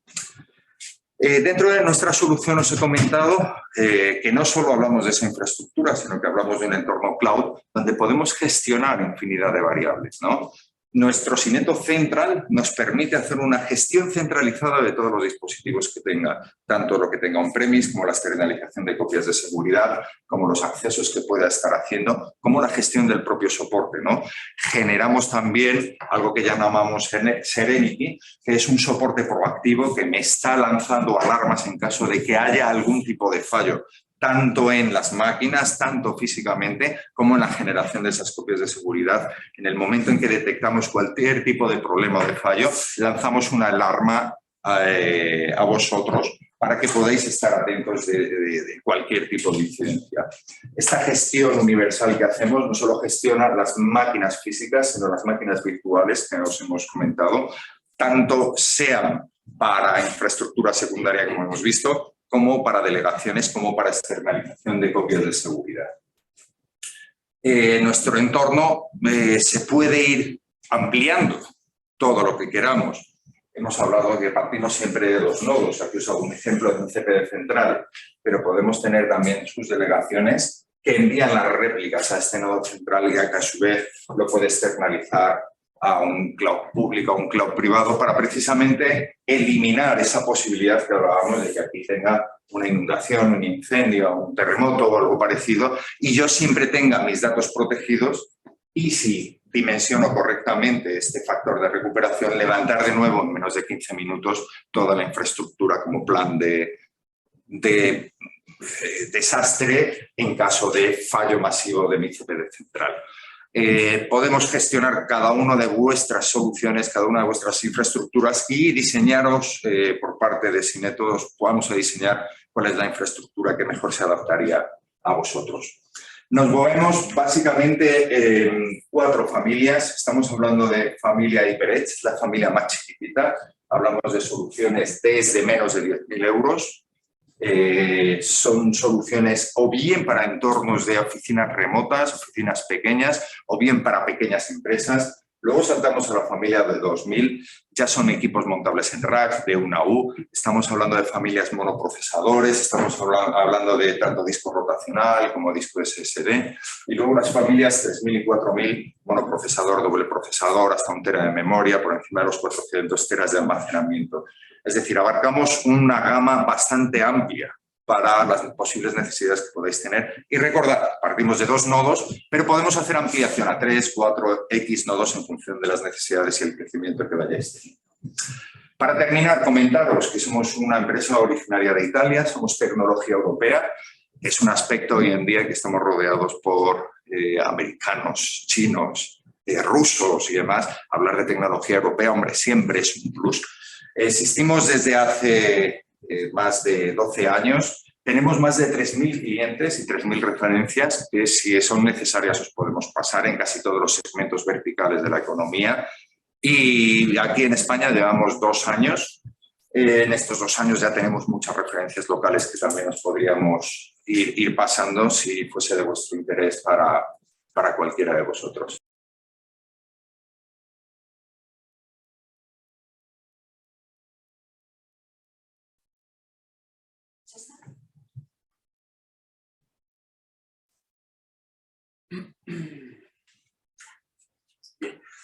Dentro de nuestra solución os he comentado que no solo hablamos de esa infraestructura, sino que hablamos de un entorno cloud donde podemos gestionar infinidad de variables, ¿no? Nuestro Cineto Central nos permite hacer una gestión centralizada de todos los dispositivos que tenga, tanto lo que tenga on-premise como la externalización de copias de seguridad, como los accesos que pueda estar haciendo, como la gestión del propio soporte, ¿no? Generamos también algo que llamamos Serenity, que es un soporte proactivo que me está lanzando alarmas en caso de que haya algún tipo de fallo, tanto en las máquinas, tanto físicamente, como en la generación de esas copias de seguridad. En el momento en que detectamos cualquier tipo de problema o de fallo, lanzamos una alarma a vosotros para que podáis estar atentos de cualquier tipo de incidencia. Esta gestión universal que hacemos no solo gestiona las máquinas físicas, sino las máquinas virtuales que os hemos comentado, tanto sean para infraestructura secundaria, como hemos visto, como para delegaciones, como para externalización de copias de seguridad. Nuestro entorno se puede ir ampliando todo lo que queramos. Hemos hablado de que partimos siempre de 2 nodos. Aquí os hago un ejemplo de un CPD central, pero podemos tener también sus delegaciones que envían las réplicas a este nodo central y que a su vez lo puede externalizar a un cloud público, a un cloud privado, para precisamente eliminar esa posibilidad que hablábamos de que aquí tenga una inundación, un incendio, un terremoto o algo parecido, y yo siempre tenga mis datos protegidos y si dimensiono correctamente este factor de recuperación, levantar de nuevo en menos de 15 minutos toda la infraestructura como plan de desastre en caso de fallo masivo de mi CPD central. Podemos gestionar cada una de vuestras soluciones, cada una de vuestras infraestructuras y diseñaros por parte de Cineto, vamos a diseñar cuál es la infraestructura que mejor se adaptaría a vosotros. Nos movemos básicamente en 4 familias. Estamos hablando de familia HyperEdge, la familia más chiquitita. Hablamos de soluciones desde menos de 10.000 euros. Son soluciones o bien para entornos de oficinas remotas, oficinas pequeñas, o bien para pequeñas empresas. Luego saltamos a la familia de 2000, ya son equipos montables en racks de una U, estamos hablando de familias monoprocesadores, estamos hablando de tanto disco rotacional como disco SSD, y luego las familias 3000 y 4000, monoprocesador, doble procesador, hasta 1 tera de memoria, por encima de los 400 teras de almacenamiento. Es decir, abarcamos una gama bastante amplia para las posibles necesidades que podáis tener. Y recordad, partimos de 2 nodos, pero podemos hacer ampliación a 3, 4, X nodos en función de las necesidades y el crecimiento que vayáis teniendo. Para terminar, comentaros que somos una empresa originaria de Italia, somos tecnología europea. Es un aspecto hoy en día que estamos rodeados por americanos, chinos, rusos y demás. Hablar de tecnología europea, hombre, siempre es un plus. Existimos desde hace más de 12 años. Tenemos más de 3.000 clientes y 3.000 referencias que, si son necesarias, os podemos pasar en casi todos los segmentos verticales de la economía. Y aquí en España llevamos 2 años. En estos 2 años ya tenemos muchas referencias locales que también os podríamos ir pasando si fuese de vuestro interés para cualquiera de vosotros.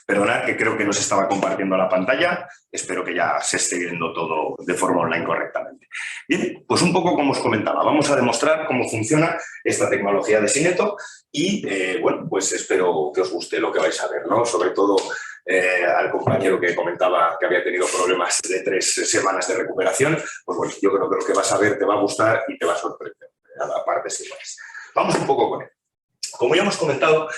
Perdonad que creo que no se estaba compartiendo la pantalla, espero que ya se esté viendo todo de forma online correctamente. Bien, pues un poco como os comentaba, vamos a demostrar cómo funciona esta tecnología de Syneto y bueno, pues espero que os guste lo que vais a ver, ¿no? Sobre todo al compañero que comentaba que había tenido problemas de 3 semanas de recuperación, pues bueno, yo creo que lo que vas a ver te va a gustar y te va a sorprender, a la parte si vais. Vamos un poco con él. Como ya hemos comentado,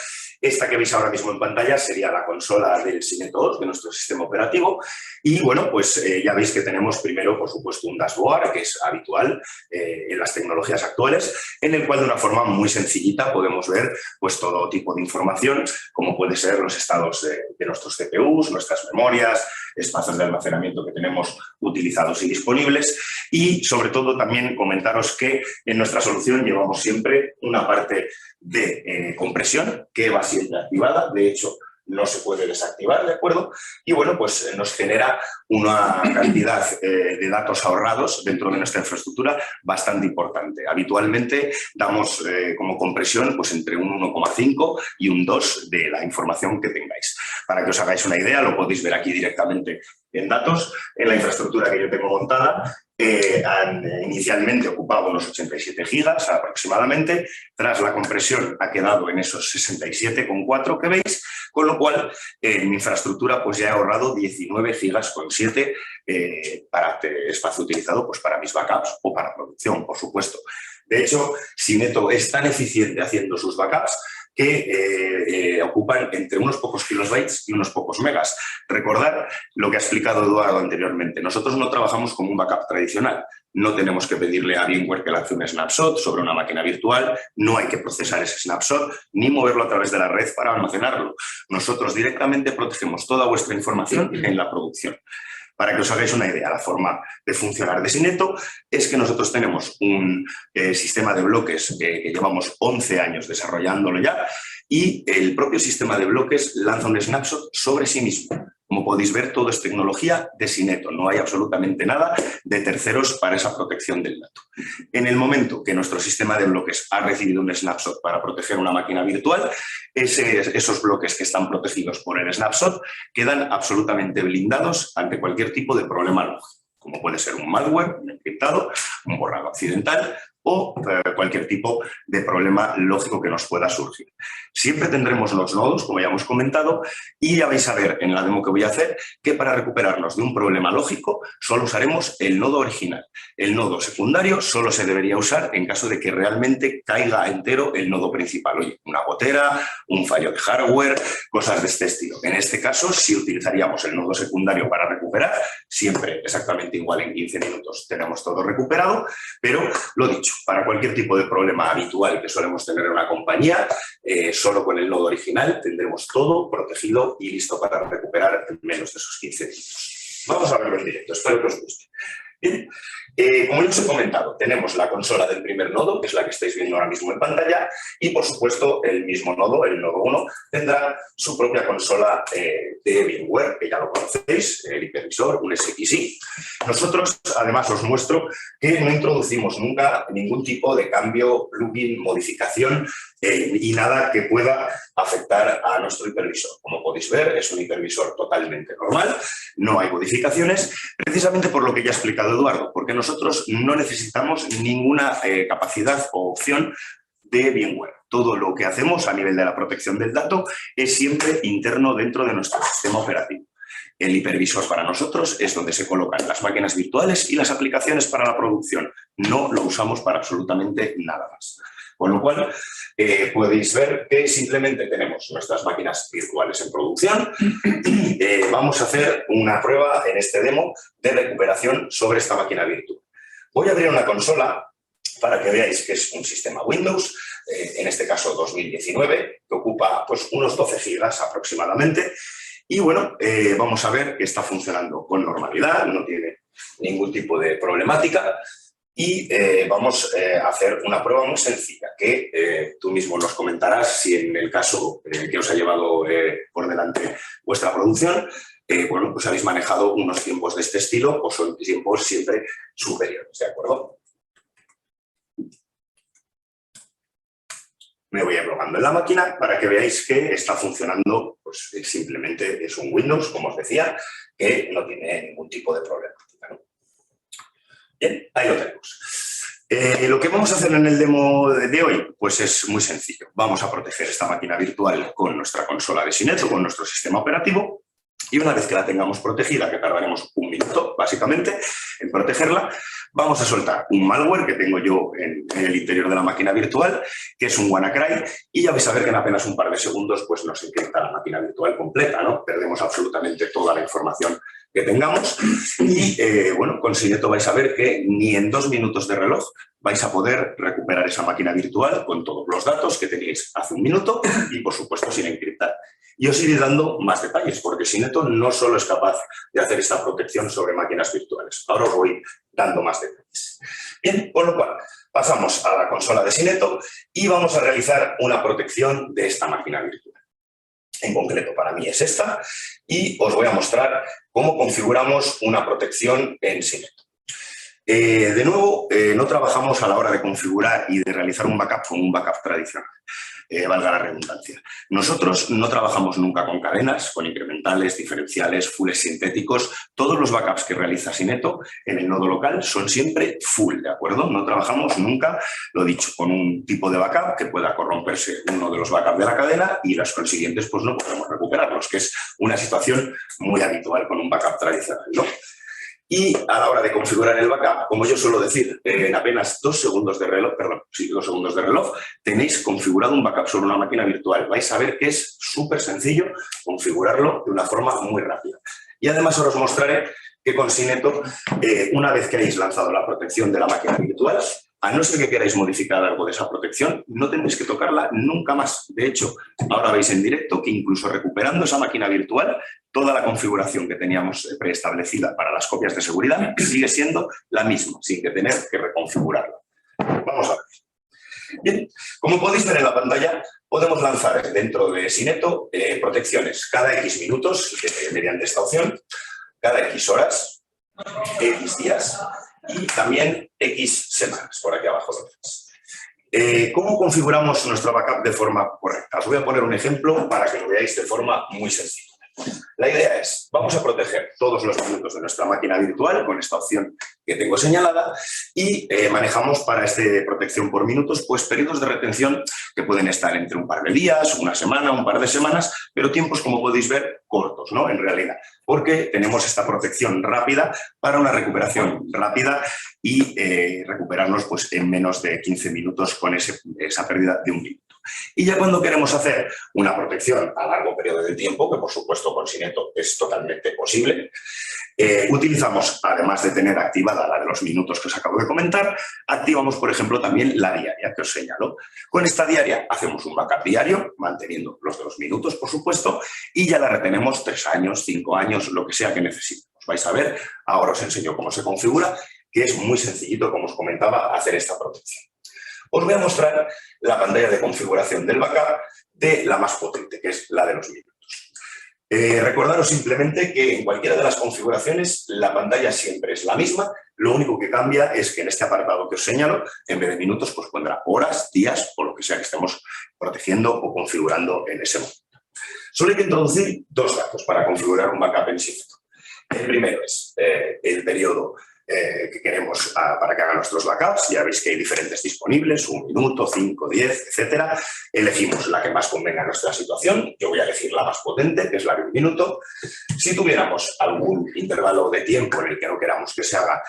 esta que veis ahora mismo en pantalla sería la consola del Syneto 2, de nuestro sistema operativo. Y bueno, pues ya veis que tenemos primero, por supuesto, un dashboard, que es habitual en las tecnologías actuales, en el cual de una forma muy sencillita podemos ver pues todo tipo de información, como puede ser los estados de nuestros CPUs, nuestras memorias, espacios de almacenamiento que tenemos utilizados y disponibles. Y sobre todo también comentaros que en nuestra solución llevamos siempre una parte de compresión que va siempre activada, de hecho no se puede desactivar, ¿de acuerdo? Y bueno, pues nos genera una cantidad de datos ahorrados dentro de nuestra infraestructura bastante importante. Habitualmente damos como compresión pues entre un 1,5 y un 2 de la información que tengáis. Para que os hagáis una idea, lo podéis ver aquí directamente en datos, en la infraestructura que yo tengo montada. Inicialmente ocupaba unos 87 gigas aproximadamente, tras la compresión ha quedado en esos 67,4 que veis, con lo cual en mi infraestructura pues ya he ahorrado 19 gigas con 7 para espacio utilizado pues para mis backups o para producción, por supuesto. De hecho, Syneto es tan eficiente haciendo sus backups que ocupan entre unos pocos kilobytes y unos pocos megas. Recordad lo que ha explicado Eduardo anteriormente. Nosotros no trabajamos como un backup tradicional. No tenemos que pedirle a VMware que lance un snapshot sobre una máquina virtual, no hay que procesar ese snapshot ni moverlo a través de la red para almacenarlo. Nosotros directamente protegemos toda vuestra información en la producción. Para que os hagáis una idea, la forma de funcionar de Syneto es que nosotros tenemos un sistema de bloques que llevamos 11 años desarrollándolo ya y el propio sistema de bloques lanza un snapshot sobre sí mismo. Como podéis ver, todo es tecnología de Syneto, no hay absolutamente nada de terceros para esa protección del dato. En el momento que nuestro sistema de bloques ha recibido un snapshot para proteger una máquina virtual, esos bloques que están protegidos por el snapshot quedan absolutamente blindados ante cualquier tipo de problema lógico, como puede ser un malware, un encriptado, un borrado accidental o cualquier tipo de problema lógico que nos pueda surgir. Siempre tendremos los nodos, como ya hemos comentado, y ya vais a ver en la demo que voy a hacer que para recuperarnos de un problema lógico solo usaremos el nodo original. El nodo secundario solo se debería usar en caso de que realmente caiga entero el nodo principal. Oye, una gotera, un fallo de hardware, cosas de este estilo. En este caso, sí utilizaríamos el nodo secundario para recuperar, siempre exactamente igual en 15 minutos tenemos todo recuperado, pero lo dicho, para cualquier tipo de problema habitual que solemos tener en una compañía, solo con el nodo original tendremos todo protegido y listo para recuperar en menos de esos 15 minutos. Vamos a verlo en directo, espero que os guste. Bien. Como ya os he comentado, tenemos la consola del primer nodo, que es la que estáis viendo ahora mismo en pantalla, y por supuesto el mismo nodo, el nodo 1, tendrá su propia consola de VMware, que ya lo conocéis, el hipervisor, un SXI. Nosotros, además, os muestro que no introducimos nunca ningún tipo de cambio, plugin, modificación y nada que pueda afectar a nuestro hipervisor. Como podéis ver, es un hipervisor totalmente normal, no hay modificaciones, precisamente por lo que ya ha explicado Eduardo, porque nosotros no necesitamos ninguna capacidad o opción de VMware. Todo lo que hacemos a nivel de la protección del dato es siempre interno dentro de nuestro sistema operativo. El hipervisor para nosotros es donde se colocan las máquinas virtuales y las aplicaciones para la producción. No lo usamos para absolutamente nada más. Con lo cual, podéis ver que simplemente tenemos nuestras máquinas virtuales en producción y vamos a hacer una prueba en este demo de recuperación sobre esta máquina virtual. Voy a abrir una consola para que veáis que es un sistema Windows, en este caso 2019, que ocupa pues, unos 12 gigas aproximadamente. Y bueno, vamos a ver que está funcionando con normalidad, no tiene ningún tipo de problemática. y vamos a hacer una prueba muy sencilla que tú mismo nos comentarás si en el caso que os ha llevado por delante vuestra producción, bueno, pues habéis manejado unos tiempos de este estilo o son tiempos siempre superiores, ¿de acuerdo? Me voy abrogando en la máquina para que veáis que está funcionando, pues simplemente es un Windows, como os decía, que no tiene ningún tipo de problema, ¿no? Bien, ahí lo tenemos. Lo que vamos a hacer en el demo de hoy, pues es muy sencillo. Vamos a proteger esta máquina virtual con nuestra consola de Syneto, con nuestro sistema operativo, y una vez que la tengamos protegida, que tardaremos un minuto, básicamente, en protegerla, vamos a soltar un malware que tengo yo en el interior de la máquina virtual, que es un WannaCry, y ya vais a ver que en apenas un par de segundos pues nos encripta la máquina virtual completa, ¿no? Perdemos absolutamente toda la información que tengamos y, bueno, con Syneto vais a ver que ni en 2 minutos de reloj vais a poder recuperar esa máquina virtual con todos los datos que teníais hace un minuto y, por supuesto, sin encriptar. Y os iré dando más detalles, porque Syneto no solo es capaz de hacer esta protección sobre máquinas virtuales. Ahora os voy dando más detalles. Bien, con lo cual, pasamos a la consola de Syneto y vamos a realizar una protección de esta máquina virtual. En concreto, para mí es esta, y os voy a mostrar cómo configuramos una protección en Syneto. De nuevo, no trabajamos a la hora de configurar y de realizar un backup con un backup tradicional. Valga la redundancia. Nosotros no trabajamos nunca con cadenas, con incrementales, diferenciales, fulls sintéticos. Todos los backups que realiza Syneto en el nodo local son siempre full, ¿de acuerdo? No trabajamos nunca, lo dicho, con un tipo de backup que pueda corromperse uno de los backups de la cadena y los consiguientes pues no podemos recuperarlos, que es una situación muy habitual con un backup tradicional, ¿no? Y a la hora de configurar el backup, como yo suelo decir, en apenas 2 segundos de reloj, perdón, sí, 2 segundos de reloj, tenéis configurado un backup sobre una máquina virtual. Vais a ver que es súper sencillo configurarlo de una forma muy rápida. Y además ahora os mostraré que con Syneto, una vez que hayáis lanzado la protección de la máquina virtual, a no ser que queráis modificar algo de esa protección, no tendréis que tocarla nunca más. De hecho, ahora veis en directo que incluso recuperando esa máquina virtual, toda la configuración que teníamos preestablecida para las copias de seguridad sigue siendo la misma, sin que tener que reconfigurarla. Vamos a ver. Bien, como podéis ver en la pantalla, podemos lanzar dentro de Syneto protecciones cada X minutos mediante esta opción, cada X horas, X días y también X semanas, por aquí abajo lo tenéis. ¿Cómo configuramos nuestro backup de forma correcta? Os voy a poner un ejemplo para que lo veáis de forma muy sencilla. La idea es, vamos a proteger todos los minutos de nuestra máquina virtual con esta opción que tengo señalada y manejamos para esta protección por minutos pues periodos de retención que pueden estar entre un par de días, una semana, un par de semanas, pero tiempos, como podéis ver, cortos, ¿no? En realidad, porque tenemos esta protección rápida para una recuperación rápida y recuperarnos pues, en menos de 15 minutos con esa pérdida de un minuto. Y ya cuando queremos hacer una protección a largo periodo de tiempo, que por supuesto con Syneto es totalmente posible, utilizamos, además de tener activada la de los minutos que os acabo de comentar, activamos, por ejemplo, también la diaria que os señalo. Con esta diaria hacemos un backup diario, manteniendo los de los minutos, por supuesto, y ya la retenemos 3 años, 5 años, lo que sea que necesitemos. Vais a ver, ahora os enseño cómo se configura, que es muy sencillito, como os comentaba, hacer esta protección. Os voy a mostrar la pantalla de configuración del backup de la más potente, que es la de los minutos. Recordaros simplemente que en cualquiera de las configuraciones la pantalla siempre es la misma, lo único que cambia es que en este apartado que os señalo, en vez de minutos, pues pondrá horas, días o lo que sea que estemos protegiendo o configurando en ese momento. Solo hay que introducir 2 datos para configurar un backup en Syneto. El primero es el periodo que queremos para que hagan nuestros backups. Ya veis que hay diferentes disponibles, 1 minuto, 5, 10, etcétera. Elegimos la que más convenga a nuestra situación. Yo voy a elegir la más potente, que es la de 1 minuto. Si tuviéramos algún intervalo de tiempo en el que no queramos que se haga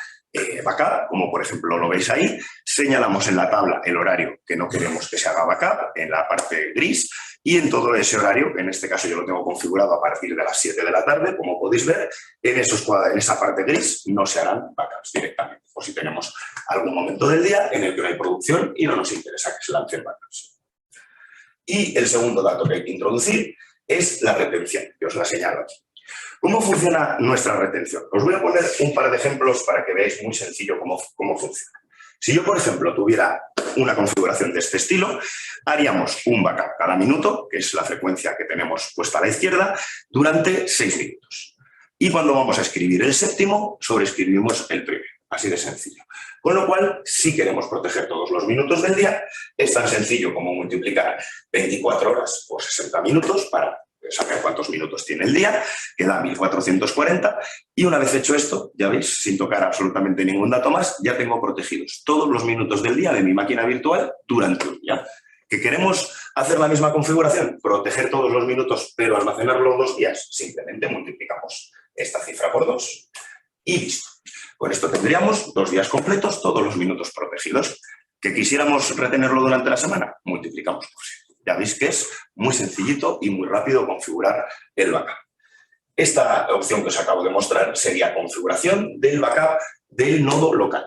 backup, como por ejemplo lo veis ahí, señalamos en la tabla el horario que no queremos que se haga backup, en la parte gris, y en todo ese horario, en este caso yo lo tengo configurado a partir de las 7 de la tarde, como podéis ver, en esa parte gris no se harán backups directamente, por si tenemos algún momento del día en el que no hay producción y no nos interesa que se lancen backups. Y el segundo dato que hay que introducir es la retención, que os la señalo aquí. ¿Cómo funciona nuestra retención? Os voy a poner un par de ejemplos para que veáis muy sencillo cómo funciona. Si yo, por ejemplo, tuviera una configuración de este estilo, haríamos un backup cada minuto, que es la frecuencia que tenemos puesta a la izquierda, durante 6 minutos. Y cuando vamos a escribir el séptimo, sobreescribimos el primero. Así de sencillo. Con lo cual, si queremos proteger todos los minutos del día, es tan sencillo como multiplicar 24 horas por 60 minutos para saber cuántos minutos tiene el día, que da 1440, y una vez hecho esto, ya veis, sin tocar absolutamente ningún dato más, ya tengo protegidos todos los minutos del día de mi máquina virtual durante un día. ¿Que queremos hacer la misma configuración? Proteger todos los minutos, pero almacenarlo 2 días. Simplemente multiplicamos esta cifra por 2 y listo. Con esto tendríamos 2 días completos, todos los minutos protegidos. ¿Que quisiéramos retenerlo durante la semana? Multiplicamos por 7. Ya veis que es muy sencillito y muy rápido configurar el backup. Esta opción que os acabo de mostrar sería configuración del backup del nodo local.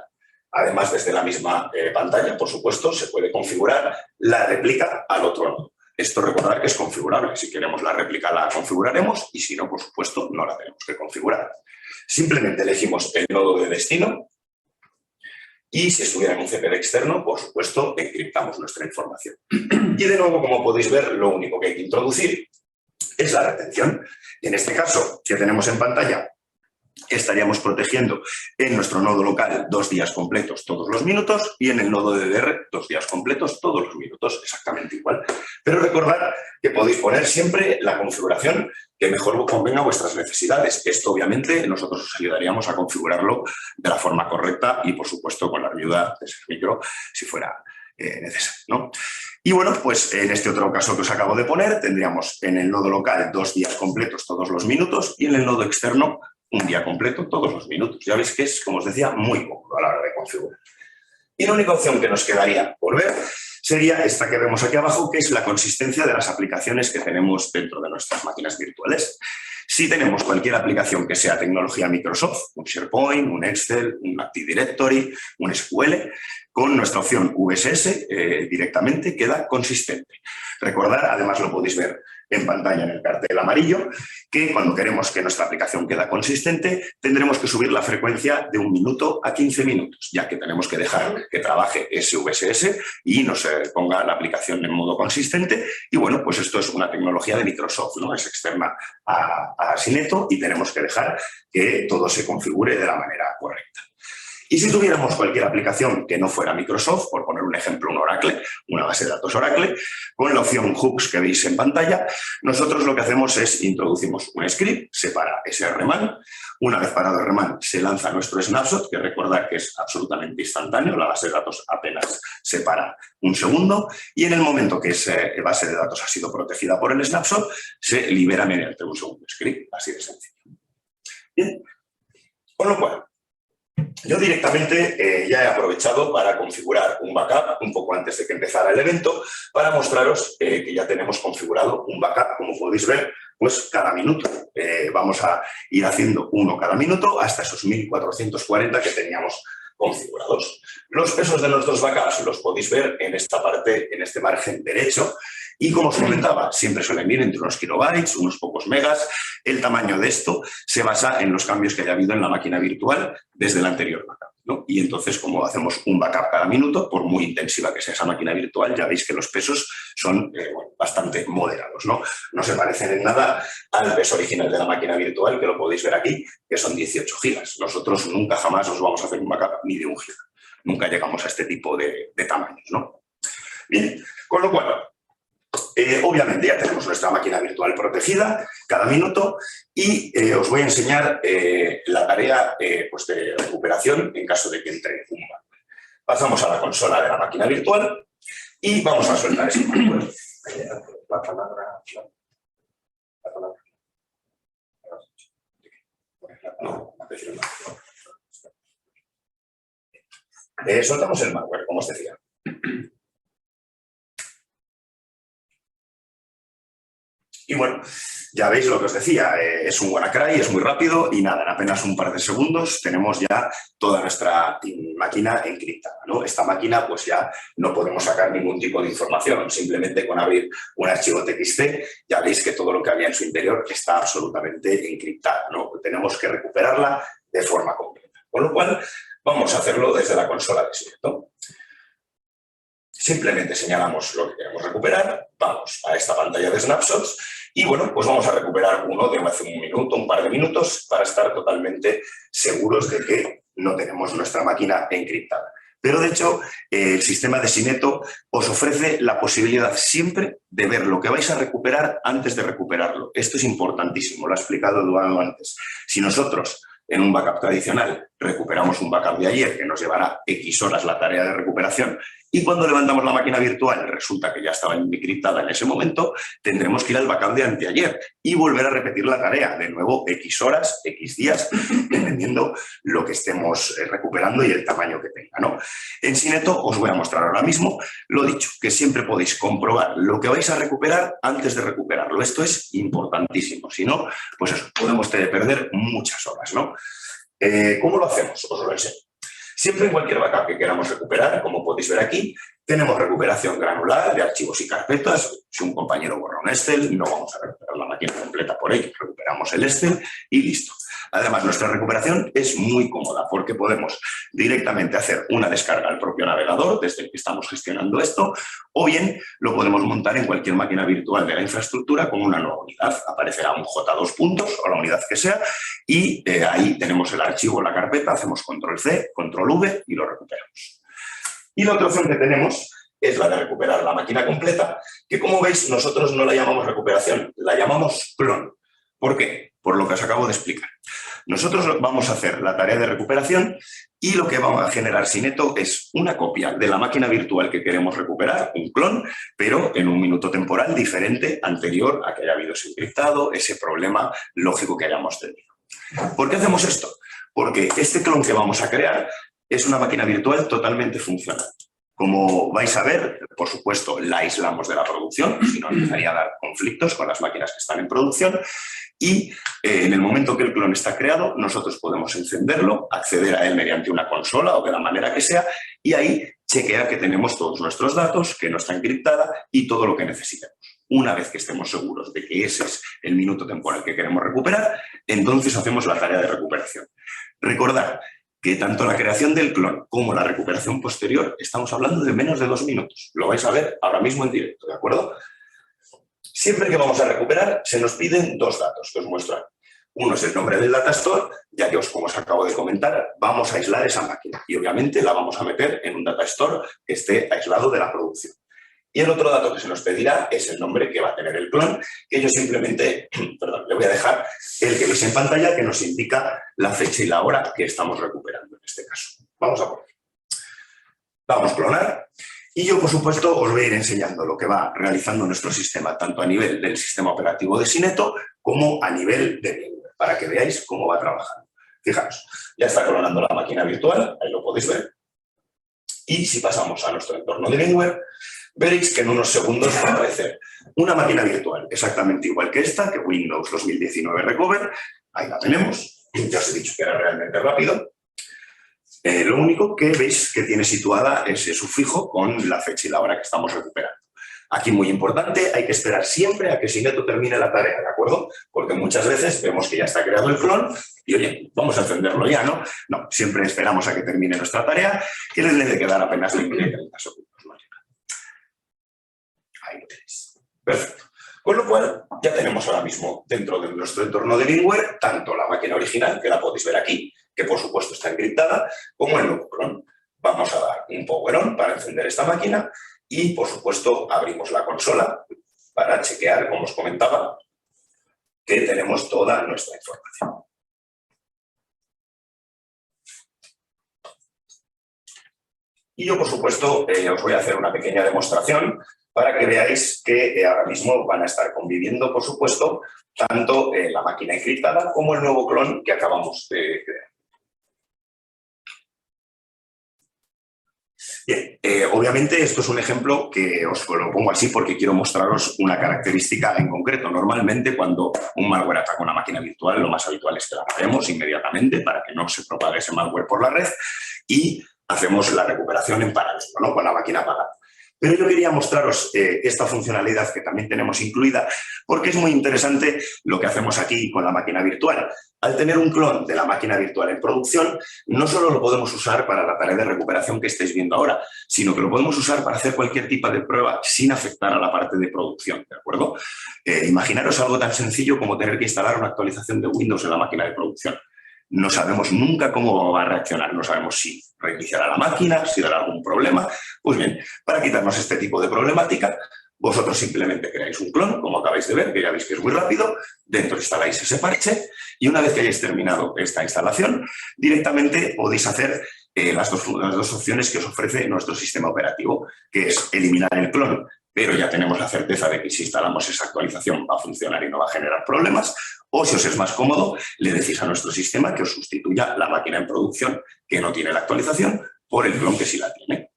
Además, desde la misma pantalla, por supuesto, se puede configurar la réplica al otro nodo. Esto recordar que es configurable. Si queremos la réplica la configuraremos y si no, por supuesto, no la tenemos que configurar. Simplemente elegimos el nodo de destino y si estuviera en un CPD externo, por supuesto, encriptamos nuestra información. Y de nuevo, como podéis ver, lo único que hay que introducir es la retención. Y en este caso, que tenemos en pantalla, estaríamos protegiendo en nuestro nodo local 2 días completos todos los minutos y en el nodo de DDR 2 días completos todos los minutos, exactamente igual. Pero recordad que podéis poner siempre la configuración que mejor convenga a vuestras necesidades. Esto, obviamente, nosotros os ayudaríamos a configurarlo de la forma correcta y, por supuesto, con la ayuda de Servimicro, si fuera necesario, ¿no? Y bueno, pues en este otro caso que os acabo de poner, tendríamos en el nodo local 2 días completos todos los minutos y en el nodo externo 1 día completo todos los minutos. Ya veis que es, como os decía, muy cómodo a la hora de configurar. Y la única opción que nos quedaría por ver sería esta que vemos aquí abajo, que es la consistencia de las aplicaciones que tenemos dentro de nuestras máquinas virtuales. Si tenemos cualquier aplicación que sea tecnología Microsoft, un SharePoint, un Excel, un Active Directory, un SQL, con nuestra opción VSS directamente queda consistente. Recordad, además lo podéis ver en pantalla en el cartel amarillo, que cuando queremos que nuestra aplicación quede consistente, tendremos que subir la frecuencia de 1 minuto a 15 minutos, ya que tenemos que dejar que trabaje ese VSS y nos ponga la aplicación en modo consistente. Y bueno, pues esto es una tecnología de Microsoft, ¿no? Es externa a Syneto y tenemos que dejar que todo se configure de la manera correcta. Y si tuviéramos cualquier aplicación que no fuera Microsoft, por poner un ejemplo, un Oracle, una base de datos Oracle, con la opción hooks que veis en pantalla, nosotros lo que hacemos es introducimos un script, se para ese RMAN, una vez parado el RMAN se lanza nuestro snapshot, que recordad que es absolutamente instantáneo, la base de datos apenas se para 1 segundo, y en el momento que esa base de datos ha sido protegida por el snapshot, se libera mediante un segundo script, así de sencillo. Bien, con lo cual, yo directamente ya he aprovechado para configurar un backup un poco antes de que empezara el evento para mostraros que ya tenemos configurado un backup, como podéis ver, pues cada minuto. Vamos a ir haciendo uno cada minuto hasta esos 1440 que teníamos configurados. Los pesos de nuestros backups los podéis ver en esta parte, en este margen derecho. Y como os comentaba, siempre suelen ir entre unos kilobytes, unos pocos megas. El tamaño de esto se basa en los cambios que haya habido en la máquina virtual desde el anterior backup, ¿no? Y entonces, como hacemos un backup cada minuto, por muy intensiva que sea esa máquina virtual, ya veis que los pesos son bueno, bastante moderados, ¿no? No se parecen en nada al peso original de la máquina virtual, que lo podéis ver aquí, que son 18 gigas. Nosotros nunca jamás os vamos a hacer un backup ni de 1 giga. Nunca llegamos a este tipo de tamaños, ¿no? Bien, con lo cual, obviamente ya tenemos nuestra máquina virtual protegida cada minuto y os voy a enseñar la tarea pues de recuperación en caso de que entre un bug. Pasamos a la consola de la máquina virtual y vamos a soltar ese password. La palabra. No, soltamos el malware, como os decía. Y bueno, ya veis lo que os decía, es un WannaCry, es muy rápido y nada, en apenas un par de segundos tenemos ya toda nuestra máquina encriptada, ¿no? Esta máquina pues ya no podemos sacar ningún tipo de información, simplemente con abrir un archivo TXT ya veis que todo lo que había en su interior está absolutamente encriptado, ¿no? Tenemos que recuperarla de forma completa. Con lo cual, Vamos a hacerlo desde la consola de Sineto. Simplemente señalamos lo que queremos recuperar, vamos a esta pantalla de snapshots y bueno, pues vamos a recuperar uno de hace un minuto, un par de minutos, para estar totalmente seguros de que no tenemos nuestra máquina encriptada. Pero de hecho, el sistema de Sineto os ofrece la posibilidad siempre de ver lo que vais a recuperar antes de recuperarlo. Esto es importantísimo, lo ha explicado Eduardo antes. Si nosotros en un backup tradicional recuperamos un backup de ayer que nos llevará X horas la tarea de recuperación y cuando levantamos la máquina virtual resulta que ya estaba encriptada en ese momento, tendremos que ir al backup de anteayer y volver a repetir la tarea, de nuevo X horas, X días, dependiendo lo que estemos recuperando y el tamaño que tenga, ¿no? En Sineto os voy a mostrar ahora mismo, lo dicho, que siempre podéis comprobar lo que vais a recuperar antes de recuperarlo. Esto es importantísimo, si no, pues eso, podemos perder muchas horas, ¿no? ¿Cómo lo hacemos? Os lo enseño. Siempre en cualquier backup que queramos recuperar, como podéis ver aquí, tenemos recuperación granular de archivos y carpetas. Si un compañero borra un Excel, no vamos a recuperar la máquina completa por ello. Recuperamos el Excel y listo. Además, nuestra recuperación es muy cómoda porque podemos directamente hacer una descarga al propio navegador desde el que estamos gestionando esto, o bien lo podemos montar en cualquier máquina virtual de la infraestructura con una nueva unidad. Aparecerá un J2 puntos o la unidad que sea y ahí tenemos el archivo, la carpeta, hacemos control C, control V y lo recuperamos. Y la otra opción que tenemos es la de recuperar la máquina completa, que como veis nosotros no la llamamos recuperación, la llamamos clon. ¿Por qué? Por lo que os acabo de explicar. Nosotros vamos a hacer la tarea de recuperación y lo que va a generar Sineto es una copia de la máquina virtual que queremos recuperar, un clon, pero en un minuto temporal diferente anterior a que haya habido ese encriptado, ese problema lógico que hayamos tenido. ¿Por qué hacemos esto? Porque este clon que vamos a crear es una máquina virtual totalmente funcional. Como vais a ver, por supuesto, la aislamos de la producción, si no empezaría a dar conflictos con las máquinas que están en producción. Y en el momento que el clon está creado, nosotros podemos encenderlo, acceder a él mediante una consola o de la manera que sea, y ahí chequear que tenemos todos nuestros datos, que no está encriptada y todo lo que necesitemos. Una vez que estemos seguros de que ese es el minuto temporal que queremos recuperar, entonces hacemos la tarea de recuperación. Recordad que tanto la creación del clon como la recuperación posterior estamos hablando de menos de 2 minutos. Lo vais a ver ahora mismo en directo, ¿de acuerdo? Siempre que vamos a recuperar se nos piden 2 datos que os muestro. Uno es el nombre del data store, ya que como os acabo de comentar, vamos a aislar esa máquina y obviamente la vamos a meter en un data store que esté aislado de la producción. Y el otro dato que se nos pedirá es el nombre que va a tener el clon, que yo simplemente, perdón, le voy a dejar el que veis en pantalla que nos indica la fecha y la hora que estamos recuperando en este caso. Vamos a por aquí. Vamos a clonar. Y yo, por supuesto, os voy a ir enseñando lo que va realizando nuestro sistema, tanto a nivel del sistema operativo de Sineto como a nivel de VMware, para que veáis cómo va trabajando. Fijaros, ya está clonando la máquina virtual, ahí lo podéis ver. Y si pasamos a nuestro entorno de VMware, veréis que en unos segundos va a aparecer una máquina virtual exactamente igual que esta, que Windows 2019 Recover. Ahí la tenemos, ya os he dicho que era realmente rápido. Lo único que veis que tiene situada ese sufijo con la fecha y la hora que estamos recuperando. Aquí, muy importante, hay que esperar siempre a que Sineto termine la tarea, ¿de acuerdo? Porque muchas veces vemos que ya está creado el clon y, oye, vamos a encenderlo ya, ¿no? No, siempre esperamos a que termine nuestra tarea, que les debe quedar apenas 20-30 segundos. Ahí lo tenéis. Perfecto. Con lo cual, ya tenemos ahora mismo dentro de nuestro entorno de VMware tanto la máquina original, que la podéis ver aquí, que por supuesto está encriptada, como el nuevo clon. Vamos a dar un power on para encender esta máquina y, por supuesto, abrimos la consola para chequear, como os comentaba, que tenemos toda nuestra información. Y yo, por supuesto, os voy a hacer una pequeña demostración para que veáis que ahora mismo van a estar conviviendo, por supuesto, tanto la máquina encriptada como el nuevo clon que acabamos de crear. Bien, obviamente esto es un ejemplo que os lo pongo así porque quiero mostraros una característica en concreto. Normalmente cuando un malware ataca una máquina virtual, lo más habitual es que la apaguemos inmediatamente para que no se propague ese malware por la red y hacemos la recuperación en paralelo, ¿no? Con la máquina apagada. Pero yo quería mostraros esta funcionalidad que también tenemos incluida porque es muy interesante lo que hacemos aquí con la máquina virtual. Al tener un clon de la máquina virtual en producción, no solo lo podemos usar para la tarea de recuperación que estáis viendo ahora, sino que lo podemos usar para hacer cualquier tipo de prueba sin afectar a la parte de producción, ¿de acuerdo? Imaginaros algo tan sencillo como tener que instalar una actualización de Windows en la máquina de producción. No sabemos nunca cómo va a reaccionar, no sabemos si reiniciará la máquina, si dará algún problema. Pues bien, para quitarnos este tipo de problemática, vosotros simplemente creáis un clon, como acabáis de ver, que ya veis que es muy rápido, dentro instaláis ese parche y una vez que hayáis terminado esta instalación, directamente podéis hacer las dos opciones que os ofrece nuestro sistema operativo, que es eliminar el clon, pero ya tenemos la certeza de que si instalamos esa actualización va a funcionar y no va a generar problemas, o si os es más cómodo, le decís a nuestro sistema que os sustituya la máquina en producción que no tiene la actualización por el clon que sí la tiene.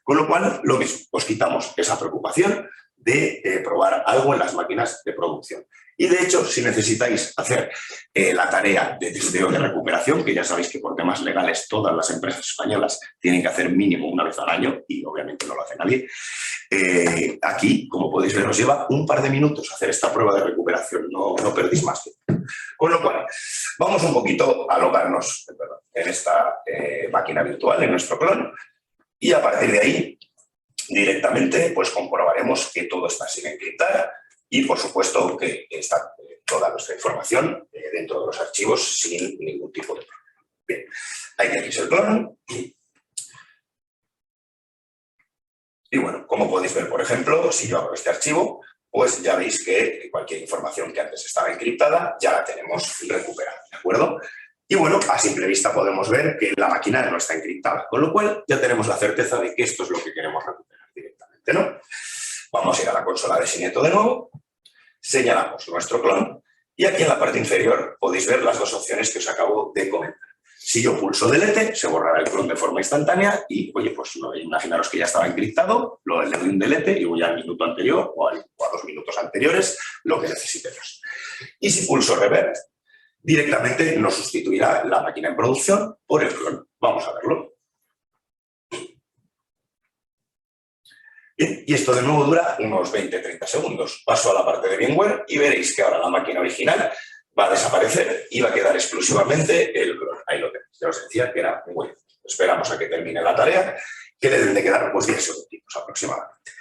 Con lo cual, lo mismo, os quitamos esa preocupación de probar algo en las máquinas de producción. Y de hecho, si necesitáis hacer la tarea de testeo de recuperación, que ya sabéis que por temas legales todas las empresas españolas tienen que hacer mínimo una vez al año y obviamente no lo hace nadie, aquí, como podéis ver, os lleva un par de minutos hacer esta prueba de recuperación, no perdéis más tiempo. Con lo cual, vamos un poquito a logarnos en esta máquina virtual, en nuestro clon, y a partir de ahí, directamente, pues comprobaremos que todo está sin encriptar y, por supuesto, que está toda nuestra información dentro de los archivos sin ningún tipo de problema. Bien, ahí tenéis el clon. Y bueno, como podéis ver, por ejemplo, si yo abro este archivo, pues ya veis que cualquier información que antes estaba encriptada ya la tenemos recuperada, ¿de acuerdo? Y bueno, a simple vista podemos ver que la máquina no está encriptada, con lo cual ya tenemos la certeza de que esto es lo que queremos recuperar directamente, ¿no? Vamos a ir a la consola de Syneto de nuevo, señalamos nuestro clon y aquí en la parte inferior podéis ver las dos opciones que os acabo de comentar. Si yo pulso delete, se borrará el clon de forma instantánea y, oye, pues imaginaros que ya estaba encriptado, le doy un delete y voy al minuto anterior o a 2 minutos anteriores, lo que necesitemos. Y si pulso reverse, directamente nos sustituirá la máquina en producción por el clon. Vamos a verlo. Bien, y esto de nuevo dura unos 20-30 segundos. Paso a la parte de VMware y veréis que ahora la máquina original va a desaparecer y va a quedar exclusivamente el clon. Ahí lo tenéis. Ya os decía que era muy bueno. Esperamos a que termine la tarea, que le deben de quedar pues 10 segundos aproximadamente.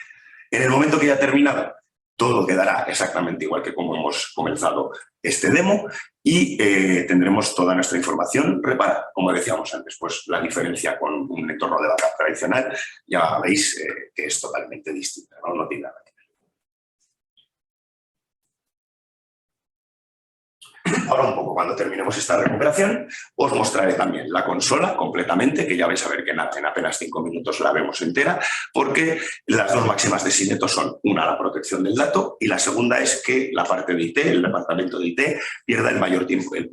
En el momento que ya ha terminado, todo quedará exactamente igual que como hemos comenzado este demo y tendremos toda nuestra información reparada. Como decíamos antes, pues la diferencia con un entorno de backup tradicional ya veis que es totalmente distinta, no tiene nada que ver. Ahora un poco, cuando terminemos esta recuperación, os mostraré también la consola completamente, que ya vais a ver que en apenas 5 minutos la vemos entera, porque las dos máximas de Syneto son, una, la protección del dato, y la segunda es que la parte de IT, el departamento de IT, pierda el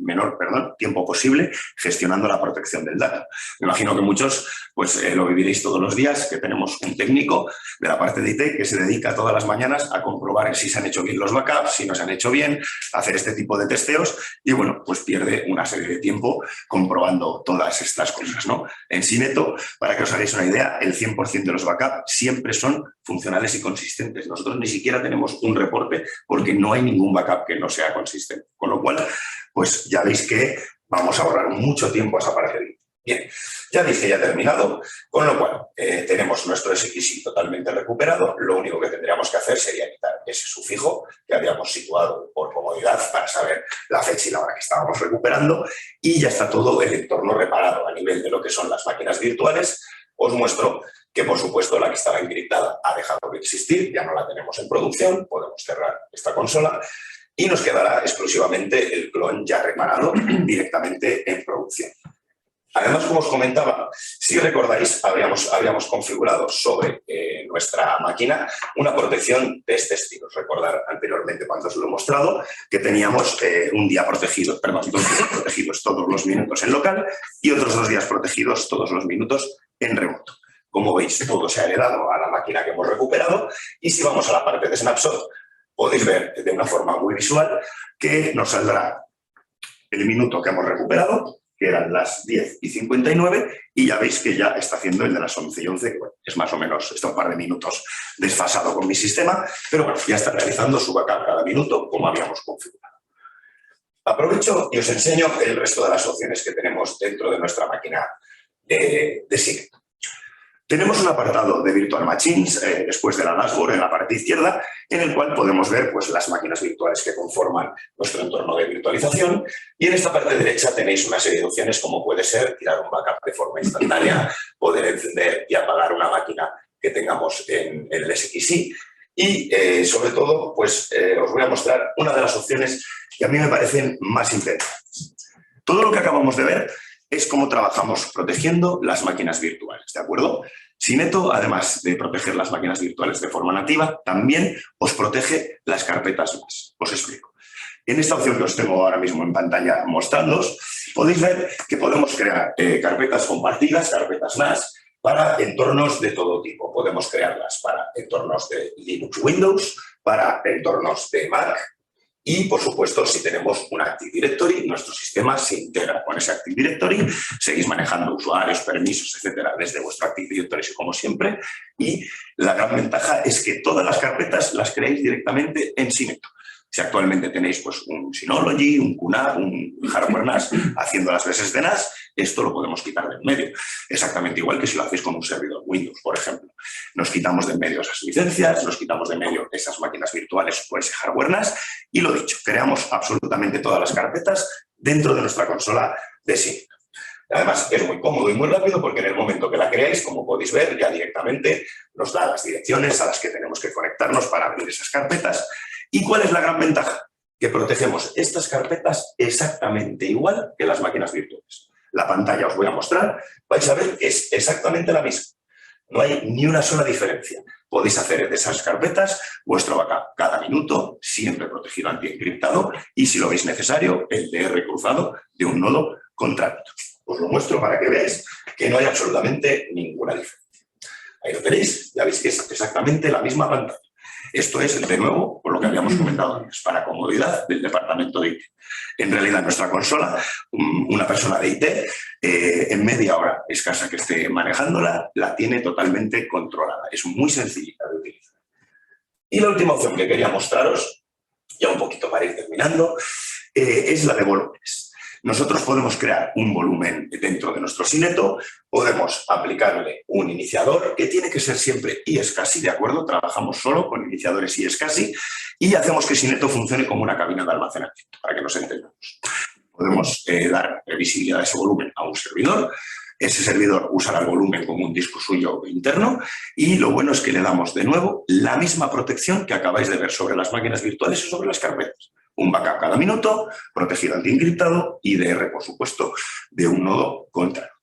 menor tiempo posible gestionando la protección del dato. Me imagino que muchos pues, lo viviréis todos los días, que tenemos un técnico de la parte de IT que se dedica todas las mañanas a comprobar si se han hecho bien los backups, si no se han hecho bien, hacer este tipo de testeos y, bueno, pues pierde una serie de tiempo comprobando todas estas cosas, ¿no? En Syneto, para que os hagáis una idea, el 100% de los backups siempre son funcionales y consistentes. Nosotros ni siquiera tenemos un reporte porque no hay ningún backup que no sea consistente. Con lo cual, pues ya veis que vamos a ahorrar mucho tiempo a esa parte de... Bien, ya veis que ya ha terminado, con lo cual tenemos nuestro SXI totalmente recuperado. Lo único que tendríamos que hacer sería quitar ese sufijo que habíamos situado por comodidad para saber la fecha y la hora que estábamos recuperando y ya está todo el entorno reparado a nivel de lo que son las máquinas virtuales. Os muestro que, por supuesto, la que estaba encriptada ha dejado de existir, ya no la tenemos en producción, podemos cerrar esta consola y nos quedará exclusivamente el clon ya reparado directamente en producción. Además, como os comentaba, si recordáis, habíamos configurado sobre nuestra máquina una protección de este estilo. Recordar anteriormente, cuando os lo he mostrado, que teníamos un día protegido, 2 días protegidos todos los minutos en local y otros 2 días protegidos todos los minutos en remoto. Como veis, todo se ha heredado a la máquina que hemos recuperado y si vamos a la parte de Snapshot, podéis ver de una forma muy visual que nos saldrá el minuto que hemos recuperado, que eran las 10:59, y ya veis que ya está haciendo el de las 11:11, que bueno, es más o menos, está un par de minutos desfasado con mi sistema, pero bueno, ya está realizando su backup cada minuto como habíamos configurado. Aprovecho y os enseño el resto de las opciones que tenemos dentro de nuestra máquina de Sineto. Tenemos un apartado de Virtual Machines después de la dashboard en la parte izquierda, en el cual podemos ver pues, las máquinas virtuales que conforman nuestro entorno de virtualización, y en esta parte derecha tenéis una serie de opciones como puede ser tirar un backup de forma instantánea, poder encender y apagar una máquina que tengamos en el SXI, y sobre todo pues, os voy a mostrar una de las opciones que a mí me parecen más interesantes. Todo lo que acabamos de ver es cómo trabajamos protegiendo las máquinas virtuales, ¿de acuerdo? Sineto, además de proteger las máquinas virtuales de forma nativa, también os protege las carpetas NAS. Os explico. En esta opción que os tengo ahora mismo en pantalla mostrándoos, podéis ver que podemos crear carpetas compartidas, carpetas NAS, para entornos de todo tipo. Podemos crearlas para entornos de Linux Windows, para entornos de Mac, y, por supuesto, si tenemos un Active Directory, nuestro sistema se integra con ese Active Directory, seguís manejando usuarios, permisos, etcétera, desde vuestro Active Directory, como siempre, y la gran ventaja es que todas las carpetas las creáis directamente en Sineto. Si actualmente tenéis pues, un Synology, un QNAP, un hardware NAS haciendo las veces de NAS, esto lo podemos quitar de en medio. Exactamente igual que si lo hacéis con un servidor Windows, por ejemplo. Nos quitamos de en medio esas licencias, nos quitamos de en medio esas máquinas virtuales o ese hardware NAS, y lo dicho, creamos absolutamente todas las carpetas dentro de nuestra consola de Sineto. Además, es muy cómodo y muy rápido porque en el momento que la creáis, como podéis ver, ya directamente nos da las direcciones a las que tenemos que conectarnos para abrir esas carpetas. ¿Y cuál es la gran ventaja? Que protegemos estas carpetas exactamente igual que las máquinas virtuales. La pantalla os voy a mostrar, vais a ver que es exactamente la misma. No hay ni una sola diferencia. Podéis hacer de esas carpetas vuestro backup cada minuto, siempre protegido anti-encriptado, y si lo veis necesario, el DR cruzado de un nodo contra otro. Os lo muestro para que veáis que no hay absolutamente ninguna diferencia. Ahí lo tenéis, ya veis que es exactamente la misma pantalla. Esto es, de nuevo, por lo que habíamos comentado antes, para comodidad del departamento de IT. En realidad, nuestra consola, una persona de IT, en media hora escasa que esté manejándola, la tiene totalmente controlada. Es muy sencillita de utilizar. Y la última opción que quería mostraros, ya un poquito para ir terminando, es la de volúmenes. Nosotros podemos crear un volumen dentro de nuestro Sineto, podemos aplicarle un iniciador que tiene que ser siempre iSCSI, ¿de acuerdo? Trabajamos solo con iniciadores iSCSI y hacemos que Sineto funcione como una cabina de almacenamiento, para que nos entendamos. Podemos dar visibilidad a ese volumen a un servidor, ese servidor usará el volumen como un disco suyo interno, y lo bueno es que le damos de nuevo la misma protección que acabáis de ver sobre las máquinas virtuales y sobre las carpetas. Un backup cada minuto, protegido anti-encriptado y DR, por supuesto, de un nodo contra otro.